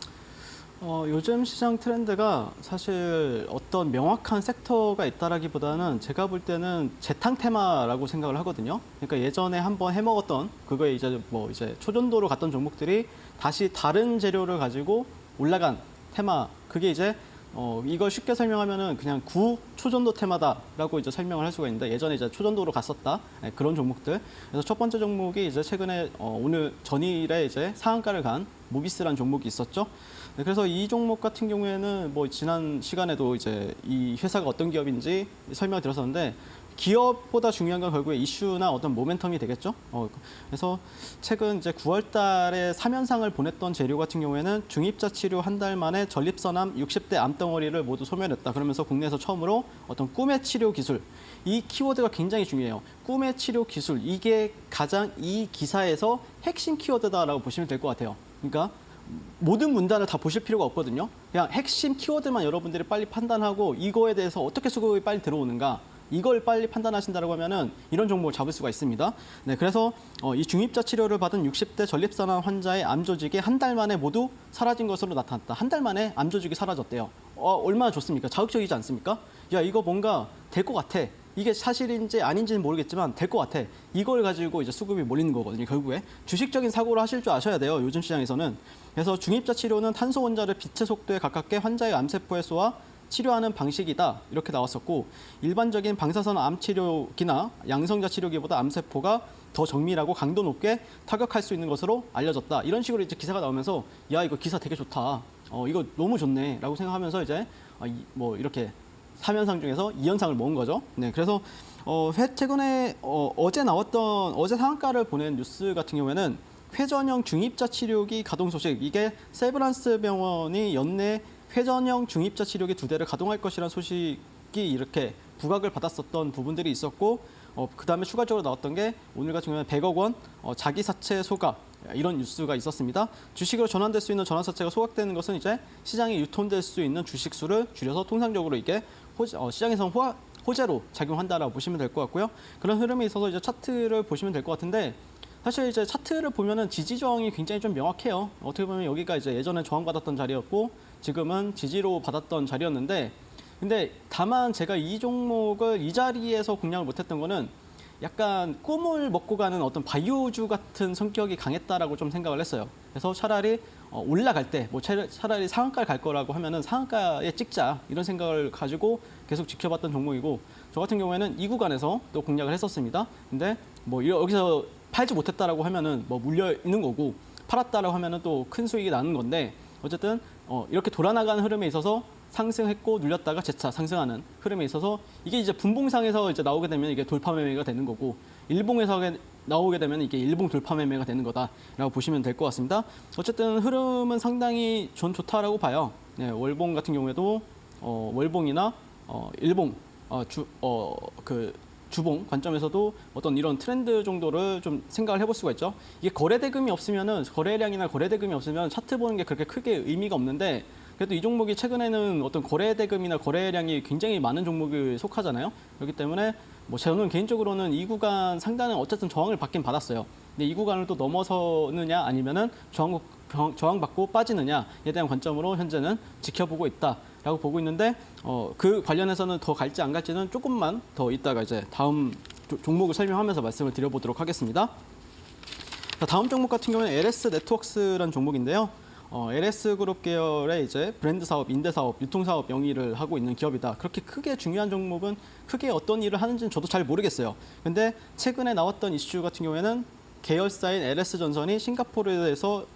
Speaker 2: 요즘 시장 트렌드가 사실 어떤 명확한 섹터가 있다라기보다는 제가 볼 때는 재탕 테마라고 생각을 하거든요. 그러니까 예전에 한번 해먹었던 그거에 이제 뭐 이제 초전도로 갔던 종목들이 다시 다른 재료를 가지고 올라간 테마. 그게 이제 이걸 쉽게 설명하면은 그냥 초전도 테마다라고 이제 설명을 할 수가 있는데 예전에 이제 초전도로 갔었다 그런 종목들. 그래서 첫 번째 종목이 이제 최근에 오늘 전일에 이제 상한가를 간 모비스라는 종목이 있었죠. 그래서 이 종목 같은 경우에는 뭐 지난 시간에도 이제 이 회사가 어떤 기업인지 설명을 드렸었는데 기업보다 중요한 건 결국에 이슈나 어떤 모멘텀이 되겠죠. 그래서 최근 이제 9월 달에 3연상을 보냈던 재료 같은 경우에는 중입자 치료 한 달 만에 전립선암 60대 암덩어리를 모두 소멸했다. 그러면서 국내에서 처음으로 어떤 꿈의 치료 기술, 이 키워드가 굉장히 중요해요. 꿈의 치료 기술, 이게 가장 이 기사에서 핵심 키워드다라고 보시면 될 것 같아요. 그러니까 모든 문단을 다 보실 필요가 없거든요. 그냥 핵심 키워드만 여러분들이 빨리 판단하고 이거에 대해서 어떻게 수급이 빨리 들어오는가, 이걸 빨리 판단하신다고 하면은 이런 종목을 잡을 수가 있습니다. 네, 그래서 이 중입자 치료를 받은 60대 전립선암 환자의 암 조직이 한 달 만에 모두 사라진 것으로 나타났다. 한 달 만에 암 조직이 사라졌대요. 얼마나 좋습니까? 자극적이지 않습니까? 야, 이거 뭔가 될 것 같아. 이게 사실인지 아닌지는 모르겠지만 될 것 같아. 이걸 가지고 이제 수급이 몰리는 거거든요. 결국에 주식적인 사고를 하실 줄 아셔야 돼요. 요즘 시장에서는. 그래서 중입자 치료는 탄소 원자를 빛의 속도에 가깝게 환자의 암세포에 쏘아 치료하는 방식이다. 이렇게 나왔었고, 일반적인 방사선 암 치료기나 양성자 치료기보다 암세포가 더 정밀하고 강도 높게 타격할 수 있는 것으로 알려졌다. 이런 식으로 이제 기사가 나오면서 야, 이거 기사 되게 좋다. 이거 너무 좋네라고 생각하면서 이제 뭐 이렇게 3연상 중에서 2연상을 모은 거죠. 네, 그래서 최근에 어제 상한가를 보낸 뉴스 같은 경우에는 회전형 중입자 치료기 가동 소식, 이게 세브란스 병원이 연내 회전형 중입자 치료기 2대를 가동할 것이라는 소식이 이렇게 부각을 받았었던 부분들이 있었고, 그다음에 추가적으로 나왔던 게 오늘 같은 경우는 100억 원 자기 사채 소각, 이런 뉴스가 있었습니다. 주식으로 전환될 수 있는 전환사채가 소각되는 것은 이제 시장에 유통될 수 있는 주식 수를 줄여서 통상적으로 이게 시장에서는 호재로 작용한다라고 보시면 될 것 같고요. 그런 흐름에 있어서 이제 차트를 보시면 될 것 같은데, 사실 이제 차트를 보면은 지지 저항이 굉장히 좀 명확해요. 어떻게 보면 여기가 이제 예전에 저항받았던 자리였고 지금은 지지로 받았던 자리였는데, 근데 다만 제가 이 종목을 이 자리에서 공략을 못했던 거는 약간 꿈을 먹고 가는 어떤 바이오주 같은 성격이 강했다라고 좀 생각을 했어요. 그래서 차라리 올라갈 때, 뭐 차라리 상한가를 갈 거라고 하면은 상한가에 찍자, 이런 생각을 가지고 계속 지켜봤던 종목이고, 저 같은 경우에는 이 구간에서 또 공략을 했었습니다. 근데 뭐 여기서 팔지 못했다라고 하면은 뭐 물려 있는 거고, 팔았다라고 하면은 또 큰 수익이 나는 건데, 어쨌든 이렇게 돌아나가는 흐름에 있어서 상승했고 눌렸다가 재차 상승하는 흐름에 있어서 이게 이제 분봉상에서 이제 나오게 되면 이게 돌파 매매가 되는 거고, 일봉에서 나오게 되면 이게 일봉 돌파 매매가 되는 거다라고 보시면 될 것 같습니다. 어쨌든 흐름은 상당히 좋다라고 봐요. 네, 월봉 같은 경우에도 월봉이나 일봉 주봉 관점에서도 어떤 이런 트렌드 정도를 좀 생각을 해볼 수가 있죠. 이게 거래대금이 없으면은, 거래량이나 거래대금이 없으면 차트 보는 게 그렇게 크게 의미가 없는데, 그래도 이 종목이 최근에는 어떤 거래대금이나 거래량이 굉장히 많은 종목에 속하잖아요. 그렇기 때문에 뭐 저는 개인적으로는 이 구간 상단은 어쨌든 저항을 받긴 받았어요. 근데 이 구간을 또 넘어서느냐 아니면은 저항받고 빠지느냐에 대한 관점으로 현재는 지켜보고 있다라고 보고 있는데, 그 관련해서는 더 갈지 안 갈지는 조금만 더 이따가 이제 다음 종목을 설명하면서 말씀을 드려보도록 하겠습니다. 자, 다음 종목 같은 경우는 LS 네트워크스라는 종목인데요. LS 그룹 계열의 이제 브랜드 사업, 임대 사업, 유통 사업 영위를 하고 있는 기업이다. 그렇게 크게 중요한 종목은 크게 어떤 일을 하는지는 저도 잘 모르겠어요. 근데 최근에 나왔던 이슈 같은 경우에는 계열사인 LS 전선이 싱가포르에서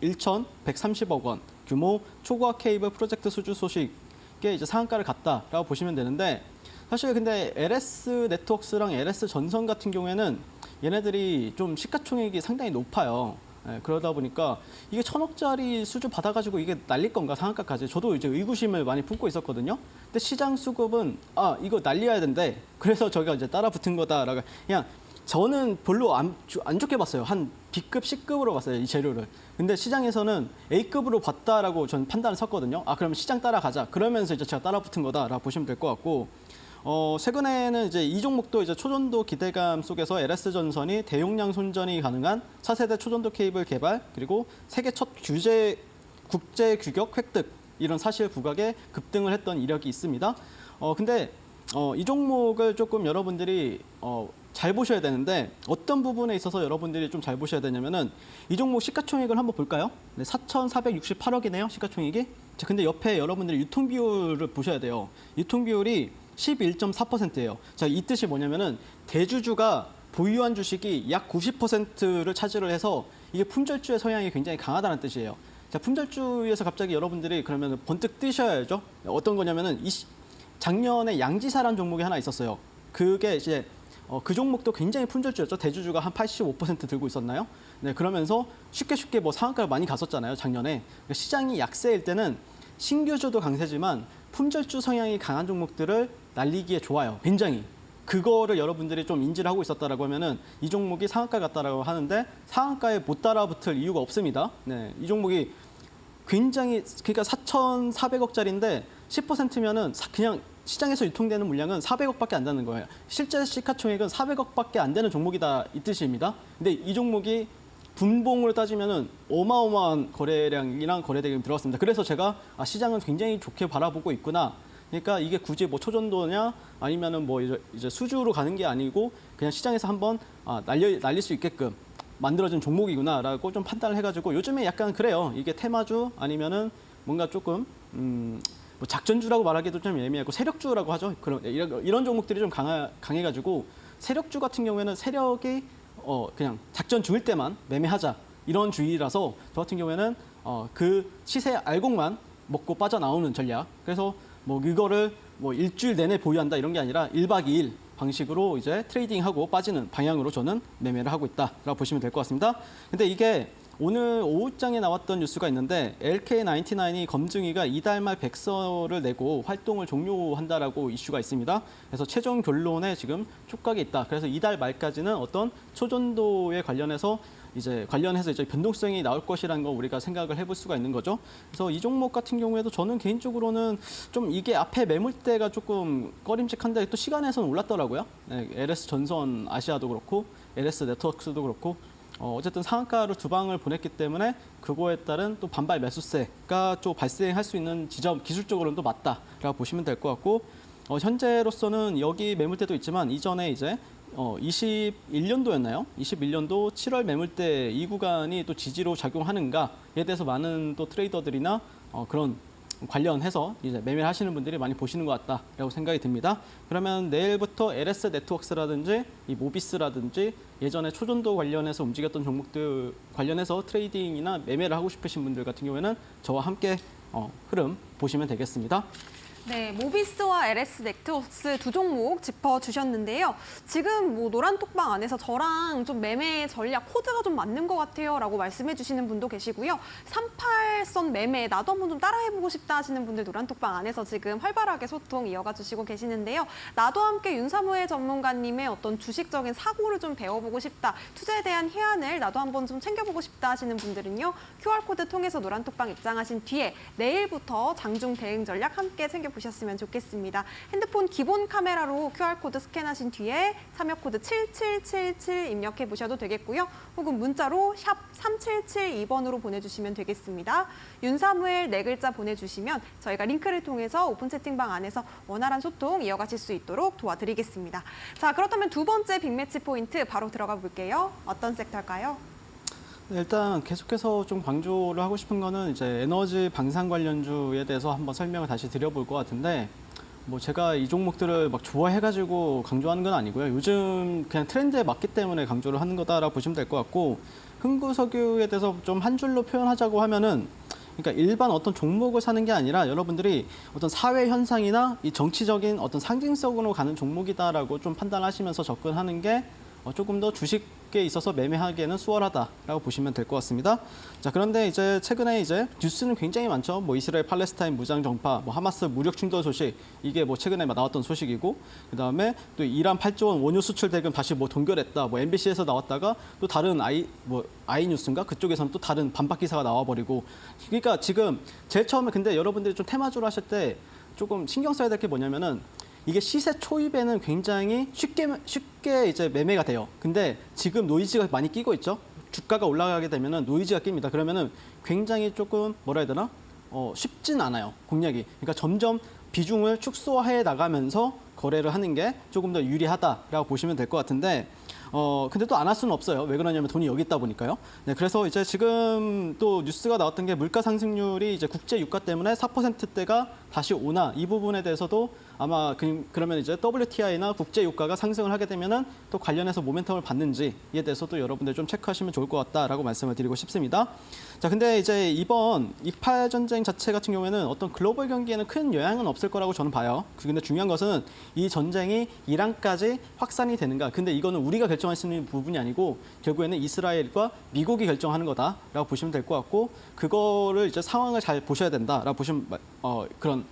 Speaker 2: 1,130억 원 규모 초고화 케이블 프로젝트 수주 소식에 이제 상한가를 갔다라고 보시면 되는데, 사실 근데 LS 네트워크스랑 LS 전선 같은 경우에는 얘네들이 좀 시가총액이 상당히 높아요. 네, 그러다 보니까 이게 1,000억짜리 수주 받아가지고 이게 날릴 건가 상한가까지, 저도 이제 의구심을 많이 품고 있었거든요. 근데 시장 수급은 이거 날려야 된대. 그래서 저희가 이제 따라 붙은 거다라고. 그냥 저는 별로 안 좋게 봤어요. 한 B급, C급으로 봤어요, 이 재료를. 근데 시장에서는 A급으로 봤다라고 전 판단을 섰거든요. 그러면 시장 따라가자. 그러면서 이제 제가 따라 붙은 거다라고 보시면 될 것 같고, 최근에는 이제 이 종목도 이제 초전도 기대감 속에서 LS 전선이 대용량 손전이 가능한 차세대 초전도 케이블 개발, 그리고 세계 첫 국제 규격 획득, 이런 사실 부각에 급등을 했던 이력이 있습니다. 근데 이 종목을 조금 여러분들이 잘 보셔야 되는데, 어떤 부분에 있어서 여러분들이 좀 잘 보셔야 되냐면은, 이 종목 시가총액을 한번 볼까요? 네, 4,468억이네요, 시가총액이. 자, 근데 옆에 여러분들이 유통 비율을 보셔야 돼요. 유통 비율이 11.4%예요. 자, 이 뜻이 뭐냐면은 대주주가 보유한 주식이 약 90%를 차지를 해서 이게 품절주의 성향이 굉장히 강하다는 뜻이에요. 자, 품절주에서 갑자기 여러분들이 그러면 번뜩 뜨셔야죠. 어떤 거냐면은 작년에 양지사라는 종목이 하나 있었어요. 그게 이제 그 종목도 굉장히 품절주였죠. 대주주가 한 85% 들고 있었나요? 네, 그러면서 쉽게 뭐 상한가를 많이 갔었잖아요, 작년에. 그러니까 시장이 약세일 때는 신규주도 강세지만 품절주 성향이 강한 종목들을 날리기에 좋아요. 굉장히. 그거를 여러분들이 좀 인지를 하고 있었다라고 하면은 이 종목이 상한가 같다라고 하는데 상한가에 못 따라붙을 이유가 없습니다. 네, 이 종목이 굉장히 그러니까 4,400억짜리인데 10%면은 그냥 시장에서 유통되는 물량은 400억밖에 안 되는 거예요. 실제 시가총액은 400억밖에 안 되는 종목이다 이 뜻입니다. 근데 이 종목이 분봉으로 따지면은 어마어마한 거래량이랑 거래대금이 들어갔습니다. 그래서 제가 시장은 굉장히 좋게 바라보고 있구나. 그러니까 이게 굳이 뭐 초전도냐 아니면은 뭐 이제 수주로 가는 게 아니고 그냥 시장에서 한번 날릴 수 있게끔 만들어진 종목이구나라고 좀 판단을 해가지고 요즘에 약간 그래요. 이게 테마주 아니면은 뭔가 조금 뭐 작전주라고 말하기도 좀 애매하고 세력주라고 하죠. 그런 이런 종목들이 좀 강해가지고 세력주 같은 경우에는 세력이 그냥 작전 중일 때만 매매하자 이런 주의라서 저 같은 경우에는 그 시세 알곡만 먹고 빠져나오는 전략. 그래서 뭐 이거를 뭐 일주일 내내 보유한다 이런 게 아니라 1박 2일 방식으로 이제 트레이딩하고 빠지는 방향으로 저는 매매를 하고 있다라고 보시면 될 것 같습니다. 근데 이게 오늘 오후장에 나왔던 뉴스가 있는데 LK99이 검증위가 이달 말 백서를 내고 활동을 종료한다라고 이슈가 있습니다. 그래서 최종 결론에 지금 촉각이 있다. 그래서 이달 말까지는 어떤 초전도에 관련해서 이제 변동성이 나올 것이라는 거 우리가 생각을 해볼 수가 있는 거죠. 그래서 이 종목 같은 경우에도 저는 개인적으로는 좀 이게 앞에 매물대가 조금 꺼림칙한데 또 시간에서는 올랐더라고요. 네, LS 전선 아시아도 그렇고 LS 네트워크스도 그렇고 어쨌든 상한가로 두 방을 보냈기 때문에 그거에 따른 또 반발 매수세가 좀 발생할 수 있는 지점 기술적으로는 또 맞다라고 보시면 될 것 같고 현재로서는 여기 매물대도 있지만 이전에 이제 21년도였나요? 21년도 7월 매물대 이 구간이 또 지지로 작용하는가에 대해서 많은 또 트레이더들이나 그런 관련해서 이제 매매를 하시는 분들이 많이 보시는 것 같다라고 생각이 듭니다. 그러면 내일부터 LS 네트워크스라든지 이 모비스라든지 예전에 초전도 관련해서 움직였던 종목들 관련해서 트레이딩이나 매매를 하고 싶으신 분들 같은 경우에는 저와 함께 흐름 보시면 되겠습니다.
Speaker 1: 네, 모비스와 LS 네트워크스 두 종목 짚어주셨는데요. 지금 뭐 노란 톡방 안에서 저랑 좀 매매 전략 코드가 좀 맞는 것 같아요 라고 말씀해 주시는 분도 계시고요. 38선 매매 나도 한번 좀 따라해보고 싶다 하시는 분들 노란 톡방 안에서 지금 활발하게 소통 이어가 주시고 계시는데요. 나도 함께 윤사무엘 전문가님의 어떤 주식적인 사고를 좀 배워보고 싶다. 투자에 대한 해안을 나도 한번 좀 챙겨보고 싶다 하시는 분들은요. QR코드 통해서 노란 톡방 입장하신 뒤에 내일부터 장중 대응 전략 함께 챙겨보시면 보셨으면 좋겠습니다. 핸드폰 기본 카메라로 QR코드 스캔하신 뒤에 참여 코드 7777 입력해 보셔도 되겠고요. 혹은 문자로 샵 3772번으로 보내주시면 되겠습니다. 윤사무엘 네 글자 보내주시면 저희가 링크를 통해서 오픈 채팅방 안에서 원활한 소통 이어가실 수 있도록 도와드리겠습니다. 자, 그렇다면 두 번째 빅매치 포인트 바로 들어가 볼게요. 어떤 섹터일까요?
Speaker 2: 네, 일단 계속해서 좀 강조를 하고 싶은 거는 이제 에너지 방산 관련주에 대해서 한번 설명을 다시 드려볼 것 같은데 뭐 제가 이 종목들을 막 좋아해가지고 강조하는 건 아니고요. 요즘 그냥 트렌드에 맞기 때문에 강조를 하는 거다라고 보시면 될 것 같고 흥구석유에 대해서 좀 한 줄로 표현하자고 하면은 그러니까 일반 어떤 종목을 사는 게 아니라 여러분들이 어떤 사회 현상이나 이 정치적인 어떤 상징성으로 가는 종목이다라고 좀 판단하시면서 접근하는 게 조금 더 주식에 있어서 매매하기에는 수월하다라고 보시면 될 것 같습니다. 자, 그런데 이제 최근에 이제 뉴스는 굉장히 많죠. 뭐 이스라엘 팔레스타인 무장 정파, 뭐 하마스 무력 충돌 소식 이게 뭐 최근에 나왔던 소식이고, 그 다음에 또 이란 8조 원 원유 수출 대금 다시 뭐 동결했다. 뭐 MBC에서 나왔다가 또 다른 아이뉴스인가 그쪽에서는 또 다른 반박 기사가 나와버리고, 그러니까 지금 제일 처음에 근데 여러분들이 좀 테마주로 하실 때 조금 신경 써야 될 게 뭐냐면은. 이게 시세 초입에는 굉장히 쉽게 이제 매매가 돼요. 근데 지금 노이즈가 많이 끼고 있죠. 주가가 올라가게 되면은 노이즈가 낍니다. 그러면은 굉장히 조금 뭐라 해야 되나? 쉽진 않아요. 공략이. 그러니까 점점 비중을 축소해 나가면서 거래를 하는 게 조금 더 유리하다라고 보시면 될 것 같은데 근데 또 안 할 수는 없어요. 왜 그러냐면 돈이 여기 있다 보니까요. 네, 그래서 이제 지금 또 뉴스가 나왔던 게 물가 상승률이 이제 국제 유가 때문에 4%대가 다시 오나 이 부분에 대해서도 아마 그러면 이제 WTI나 국제 유가가 상승을 하게 되면은 또 관련해서 모멘텀을 받는지에 대해서도 여러분들 좀 체크하시면 좋을 것 같다라고 말씀을 드리고 싶습니다. 자, 근데 이제 이번 이팔 전쟁 자체 같은 경우에는 어떤 글로벌 경기에는 큰 영향은 없을 거라고 저는 봐요. 근데 중요한 것은 이 전쟁이 이란까지 확산이 되는가. 근데 이거는 우리가 결정할 수 있는 부분이 아니고 결국에는 이스라엘과 미국이 결정하는 거다라고 보시면 될 것 같고 그거를 이제 상황을 잘 보셔야 된다라고 보시면 그런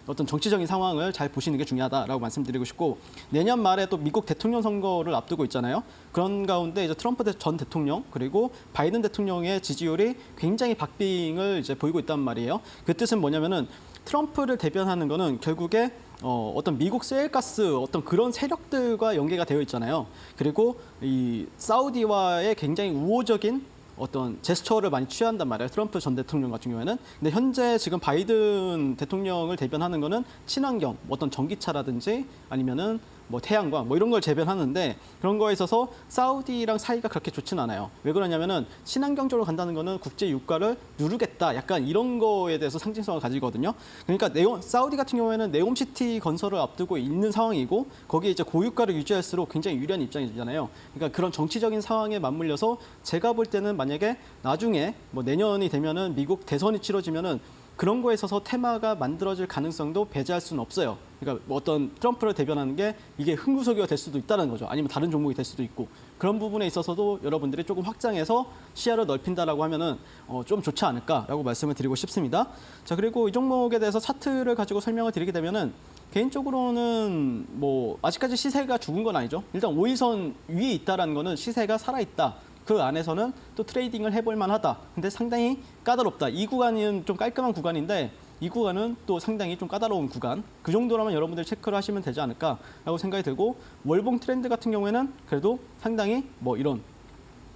Speaker 2: 어떤 정치적인 상황을 잘 보시는 게 중요하다라고 말씀드리고 싶고 내년 말에 또 미국 대통령 선거를 앞두고 있잖아요. 그런 가운데 이제 트럼프 전 대통령 그리고 바이든 대통령의 지지율이 굉장히 박빙을 이제 보이고 있단 말이에요. 그 뜻은 뭐냐면은 트럼프를 대변하는 거는 결국에 어떤 미국 셰일가스 어떤 그런 세력들과 연계가 되어 있잖아요. 그리고 이 사우디와의 굉장히 우호적인 어떤 제스처를 많이 취한단 말이에요. 트럼프 전 대통령 같은 경우에는. 근데 현재 지금 바이든 대통령을 대변하는 거는 친환경, 어떤 전기차라든지 아니면은 뭐 태양광 뭐 이런 걸 재변하는데 그런 거에 있어서 사우디랑 사이가 그렇게 좋지는 않아요. 왜 그러냐면은 친환경 쪽으로 간다는 거는 국제 유가를 누르겠다. 약간 이런 거에 대해서 상징성을 가지거든요. 그러니까 사우디 같은 경우에는 네옴시티 건설을 앞두고 있는 상황이고 거기에 이제 고유가를 유지할수록 굉장히 유리한 입장이잖아요. 그러니까 그런 정치적인 상황에 맞물려서 제가 볼 때는 만약에 나중에 뭐 내년이 되면은 미국 대선이 치러지면은 그런 거에 있어서 테마가 만들어질 가능성도 배제할 수는 없어요. 그러니까 뭐 어떤 트럼프를 대변하는 게 이게 흥구석이가 될 수도 있다는 거죠. 아니면 다른 종목이 될 수도 있고 그런 부분에 있어서도 여러분들이 조금 확장해서 시야를 넓힌다라고 하면은 좀 좋지 않을까라고 말씀을 드리고 싶습니다. 자, 그리고 이 종목에 대해서 차트를 가지고 설명을 드리게 되면은 개인적으로는 뭐 아직까지 시세가 죽은 건 아니죠. 일단 5일선 위에 있다라는 거는 시세가 살아있다. 그 안에서는 또 트레이딩을 해볼 만하다. 근데 상당히 까다롭다. 이 구간은 좀 깔끔한 구간인데 이 구간은 또 상당히 좀 까다로운 구간. 그 정도라면 여러분들 체크를 하시면 되지 않을까라고 생각이 들고 월봉 트렌드 같은 경우에는 그래도 상당히 뭐 이런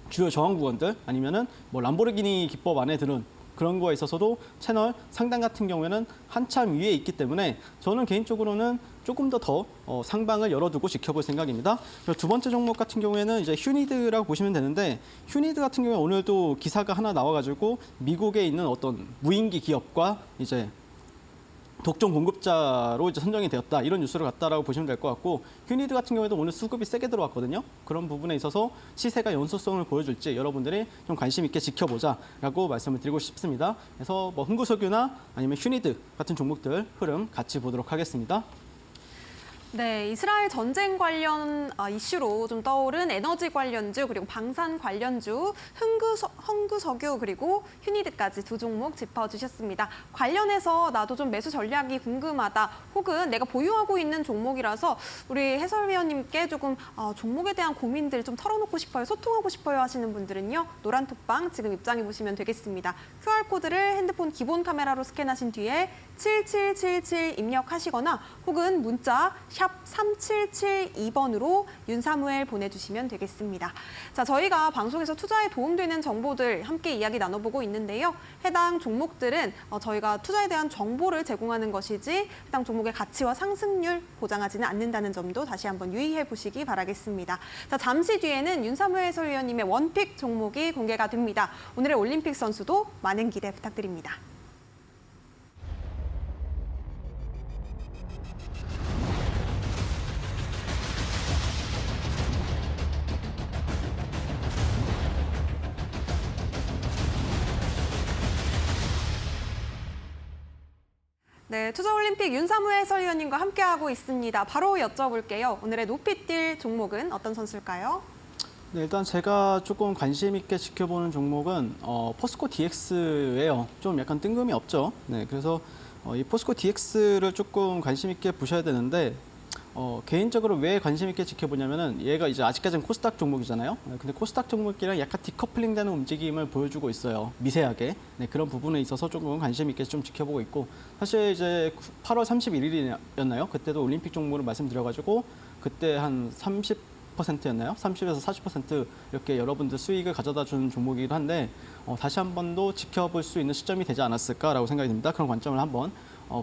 Speaker 2: 주요 저항 구간들 아니면은 뭐 람보르기니 기법 안에 드는 그런 거에 있어서도 채널 상단 같은 경우에는 한참 위에 있기 때문에 저는 개인적으로는 조금 더 상방을 열어두고 지켜볼 생각입니다. 그리고 두 번째 종목 같은 경우에는 이제 휴니드라고 보시면 되는데 휴니드 같은 경우에 오늘도 기사가 하나 나와가지고 미국에 있는 어떤 무인기 기업과 이제 독점 공급자로 이제 선정이 되었다 이런 뉴스를 갖다라고 보시면 될 것 같고 휴니드 같은 경우에도 오늘 수급이 세게 들어왔거든요. 그런 부분에 있어서 시세가 연소성을 보여줄지 여러분들이 좀 관심 있게 지켜보자라고 말씀을 드리고 싶습니다. 그래서 뭐 흥구석유나 아니면 휴니드 같은 종목들 흐름 같이 보도록 하겠습니다.
Speaker 1: 네, 이스라엘 전쟁 관련 이슈로 좀 떠오른 에너지 관련주 그리고 방산 관련주, 흥구석유 그리고 휴니드까지 두 종목 짚어주셨습니다. 관련해서 나도 좀 매수 전략이 궁금하다 혹은 내가 보유하고 있는 종목이라서 우리 해설위원님께 조금 종목에 대한 고민들 좀 털어놓고 싶어요, 소통하고 싶어요 하시는 분들은요. 노란 톡방 지금 입장해 보시면 되겠습니다. QR코드를 핸드폰 기본 카메라로 스캔하신 뒤에 7777 입력하시거나 혹은 문자 샵 3772번으로 윤사무엘 보내주시면 되겠습니다. 자, 저희가 방송에서 투자에 도움되는 정보들 함께 이야기 나눠보고 있는데요. 해당 종목들은 저희가 투자에 대한 정보를 제공하는 것이지 해당 종목의 가치와 상승률 보장하지는 않는다는 점도 다시 한번 유의해 보시기 바라겠습니다. 자, 잠시 뒤에는 윤사무엘 해설위원님의 원픽 종목이 공개가 됩니다. 오늘의 올림픽 선수도 많은 기대 부탁드립니다. 네, 투자올림픽 윤사무엘 해설위원님과 함께하고 있습니다. 바로 여쭤볼게요. 오늘의 높이뛸 종목은 어떤 선수일까요?
Speaker 2: 네, 일단 제가 조금 관심 있게 지켜보는 종목은 포스코 DX예요. 좀 약간 뜬금이 없죠. 네, 그래서 이 포스코 DX를 조금 관심 있게 보셔야 되는데 개인적으로 왜 관심 있게 지켜보냐면은 얘가 이제 아직까지는 코스닥 종목이잖아요. 근데 코스닥 종목이랑 약간 디커플링 되는 움직임을 보여주고 있어요. 미세하게. 네, 그런 부분에 있어서 조금 관심 있게 좀 지켜보고 있고 사실 이제 8월 31일이었나요? 그때도 올림픽 종목을 말씀드려가지고 그때 한 30%였나요? 30에서 40% 이렇게 여러분들 수익을 가져다 주는 종목이긴 한데 다시 한 번 더 지켜볼 수 있는 시점이 되지 않았을까라고 생각이 듭니다. 그런 관점을 한번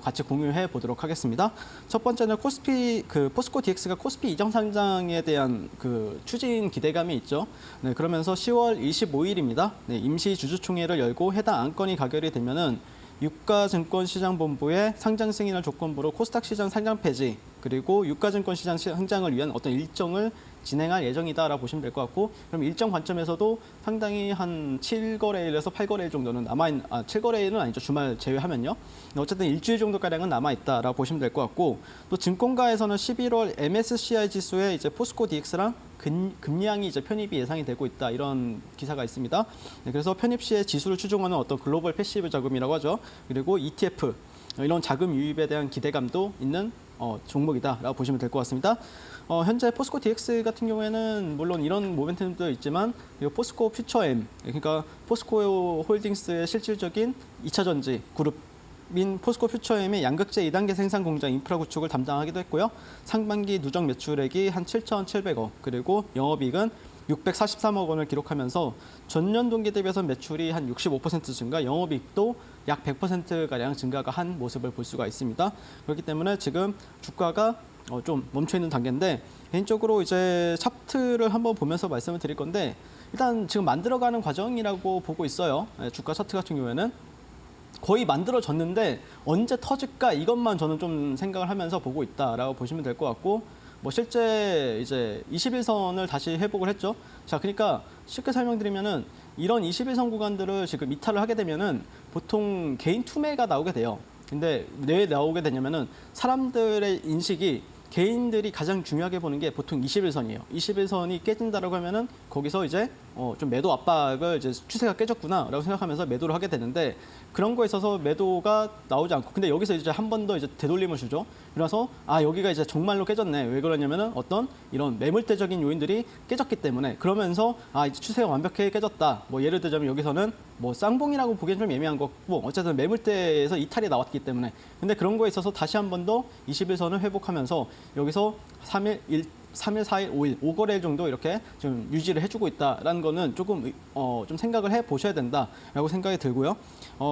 Speaker 2: 같이 공유해 보도록 하겠습니다. 첫 번째는 포스코 DX가 코스피 이정 상장에 대한 그 추진 기대감이 있죠. 네, 그러면서 10월 25일입니다. 네, 임시 주주총회를 열고 해당 안건이 가결이 되면은 유가증권시장본부의 상장 승인을 조건부로 코스닥 시장 상장 폐지, 그리고 유가증권시장 상장을 위한 어떤 일정을 진행할 예정이다라고 보시면 될 것 같고, 그럼 일정 관점에서도 상당히 한 7거래일에서 8거래일 정도는 7거래일은 아니죠. 주말 제외하면요. 어쨌든 일주일 정도가량은 남아있다라고 보시면 될 것 같고, 또 증권가에서는 11월 MSCI 지수에 이제 포스코 DX랑 금량이 이제 편입이 예상이 되고 있다, 이런 기사가 있습니다. 네, 그래서 편입 시에 지수를 추종하는 어떤 글로벌 패시브 자금이라고 하죠. 그리고 ETF, 이런 자금 유입에 대한 기대감도 있는 종목이다라고 보시면 될 것 같습니다. 현재 포스코 DX 같은 경우에는 물론 이런 모멘텀도 있지만, 포스코 퓨처엠, 그러니까 포스코 홀딩스의 실질적인 2차 전지 그룹인 포스코 퓨처엠의 양극재 2단계 생산 공장 인프라 구축을 담당하기도 했고요. 상반기 누적 매출액이 한 7,700억, 그리고 영업이익은 643억 원을 기록하면서 전년 동기 대비해서 매출이 한 65% 증가, 영업이익도 약 100%가량 증가가 한 모습을 볼 수가 있습니다. 그렇기 때문에 지금 주가가 좀 멈춰있는 단계인데, 개인적으로 이제 차트를 한번 보면서 말씀을 드릴 건데, 일단 지금 만들어가는 과정이라고 보고 있어요. 주가 차트 같은 경우에는 거의 만들어졌는데 언제 터질까, 이것만 저는 좀 생각을 하면서 보고 있다라고 보시면 될 것 같고, 실제 이제 21선을 다시 회복을 했죠. 자, 그러니까 쉽게 설명드리면은 이런 21선 구간들을 지금 이탈을 하게 되면은 보통 개인 투매가 나오게 돼요. 근데 왜 나오게 되냐면은 사람들의 인식이, 개인들이 가장 중요하게 보는 게 보통 21선이에요. 21선이 깨진다라고 하면은 거기서 이제 좀 매도 압박을, 이제 추세가 깨졌구나라고 생각하면서 매도를 하게 되는데, 그런 거에 있어서 매도가 나오지 않고, 근데 여기서 이제 한 번 더 이제 되돌림을 주죠. 그래서 여기가 이제 정말로 깨졌네. 왜 그러냐면은 어떤 이런 매물대적인 요인들이 깨졌기 때문에, 그러면서 이제 추세가 완벽하게 깨졌다. 예를 들자면 여기서는 쌍봉이라고 보기엔 좀 애매한 것 같고, 어쨌든 매물대에서 이탈이 나왔기 때문에, 근데 그런 거에 있어서 다시 한 번 더 21선을 회복하면서 여기서 3일, 4일, 5일, 5거래일 정도 이렇게 좀 유지를 해주고 있다라는 거는 조금 좀 생각을 해 보셔야 된다라고 생각이 들고요.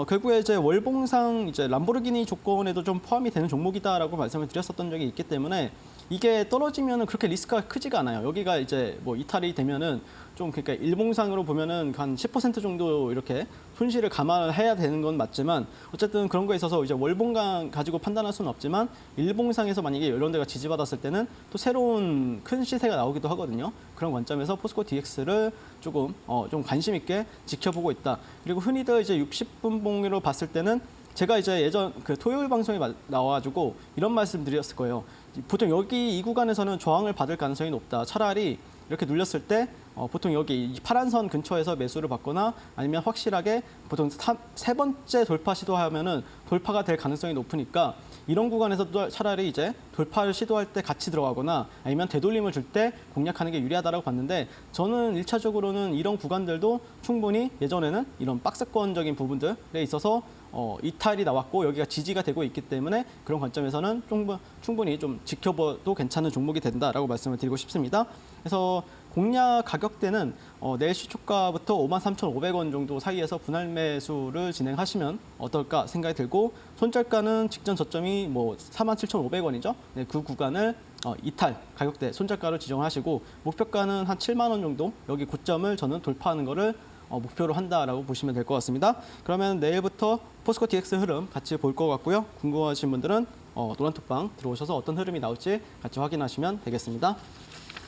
Speaker 2: 결국에 이제 월봉상 이제 람보르기니 조건에도 좀 포함이 되는 종목이다라고 말씀을 드렸었던 적이 있기 때문에, 이게 떨어지면은 그렇게 리스크가 크지가 않아요. 여기가 이제 이탈이 되면은 좀, 그러니까 일봉상으로 보면은 한 10% 정도 이렇게 손실을 감안해야 되는 건 맞지만, 어쨌든 그런 거에 있어서 이제 월봉강 가지고 판단할 수는 없지만, 일봉상에서 만약에 이런 데가 지지받았을 때는 또 새로운 큰 시세가 나오기도 하거든요. 그런 관점에서 포스코 DX를 조금 좀 관심 있게 지켜보고 있다. 그리고 흔히들 이제 60분 봉으로 봤을 때는, 제가 이제 예전 그 토요일 방송에 나와가지고 이런 말씀 드렸을 거예요. 보통 여기 이 구간에서는 저항을 받을 가능성이 높다. 차라리 이렇게 눌렸을 때 보통 여기 파란 선 근처에서 매수를 받거나, 아니면 확실하게 보통 세 번째 돌파 시도하면은 돌파가 될 가능성이 높으니까, 이런 구간에서도 차라리 이제 돌파를 시도할 때 같이 들어가거나, 아니면 되돌림을 줄 때 공략하는 게 유리하다라고 봤는데, 저는 1차적으로는 이런 구간들도 충분히 예전에는 이런 박스권적인 부분들에 있어서 이탈이 나왔고 여기가 지지가 되고 있기 때문에, 그런 관점에서는 충분히 좀 지켜봐도 괜찮은 종목이 된다라고 말씀을 드리고 싶습니다. 그래서 공략 가격대는 내일 시초가부터 53,500원 정도 사이에서 분할 매수를 진행하시면 어떨까 생각이 들고, 손절가는 직전 저점이 47,500원이죠. 네, 그 구간을 이탈 가격대 손절가를 지정하시고, 목표가는 한 7만 원 정도, 여기 고점을 저는 돌파하는 거를 목표로 한다라고 보시면 될 것 같습니다. 그러면 내일부터 포스코 DX 흐름 같이 볼 것 같고요. 궁금하신 분들은 노란톡방 들어오셔서 어떤 흐름이 나올지 같이 확인하시면 되겠습니다.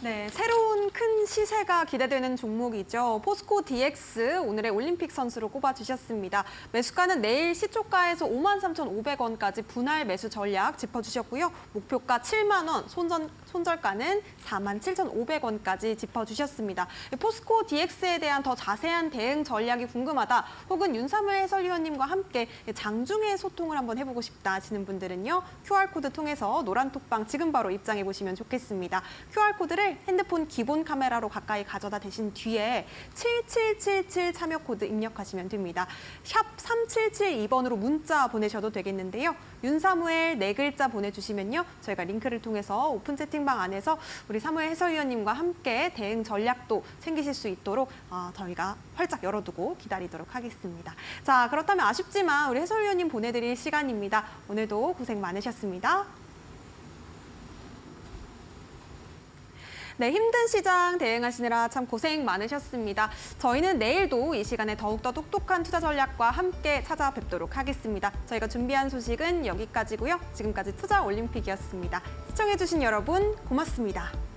Speaker 1: 네, 새로운 큰 시세가 기대되는 종목이죠. 포스코 DX 오늘의 올림픽 선수로 꼽아주셨습니다. 매수가는 내일 시초가에서 53,500원까지 분할 매수 전략 짚어주셨고요. 목표가 7만 원, 손절가는 47,500원까지 짚어주셨습니다. 포스코 DX에 대한 더 자세한 대응 전략이 궁금하다, 혹은 윤사무엘 해설위원님과 함께 장중에 소통을 한번 해보고 싶다 하시는 분들은요, QR코드 통해서 노란톡방 지금 바로 입장해 보시면 좋겠습니다. QR코드를 핸드폰 기본 카메라로 가까이 가져다 대신 뒤에 7777 참여 코드 입력하시면 됩니다. 샵 3772번으로 문자 보내셔도 되겠는데요. 윤사무엘 4글자 보내주시면요, 저희가 링크를 통해서 오픈 채팅방 안에서 우리 사무엘 해설위원님과 함께 대응 전략도 챙기실 수 있도록 저희가 활짝 열어두고 기다리도록 하겠습니다. 자, 그렇다면 아쉽지만 우리 해설위원님 보내드릴 시간입니다. 오늘도 고생 많으셨습니다. 네, 힘든 시장 대응하시느라 참 고생 많으셨습니다. 저희는 내일도 이 시간에 더욱더 똑똑한 투자 전략과 함께 찾아뵙도록 하겠습니다. 저희가 준비한 소식은 여기까지고요. 지금까지 투자올림픽이었습니다. 시청해주신 여러분 고맙습니다.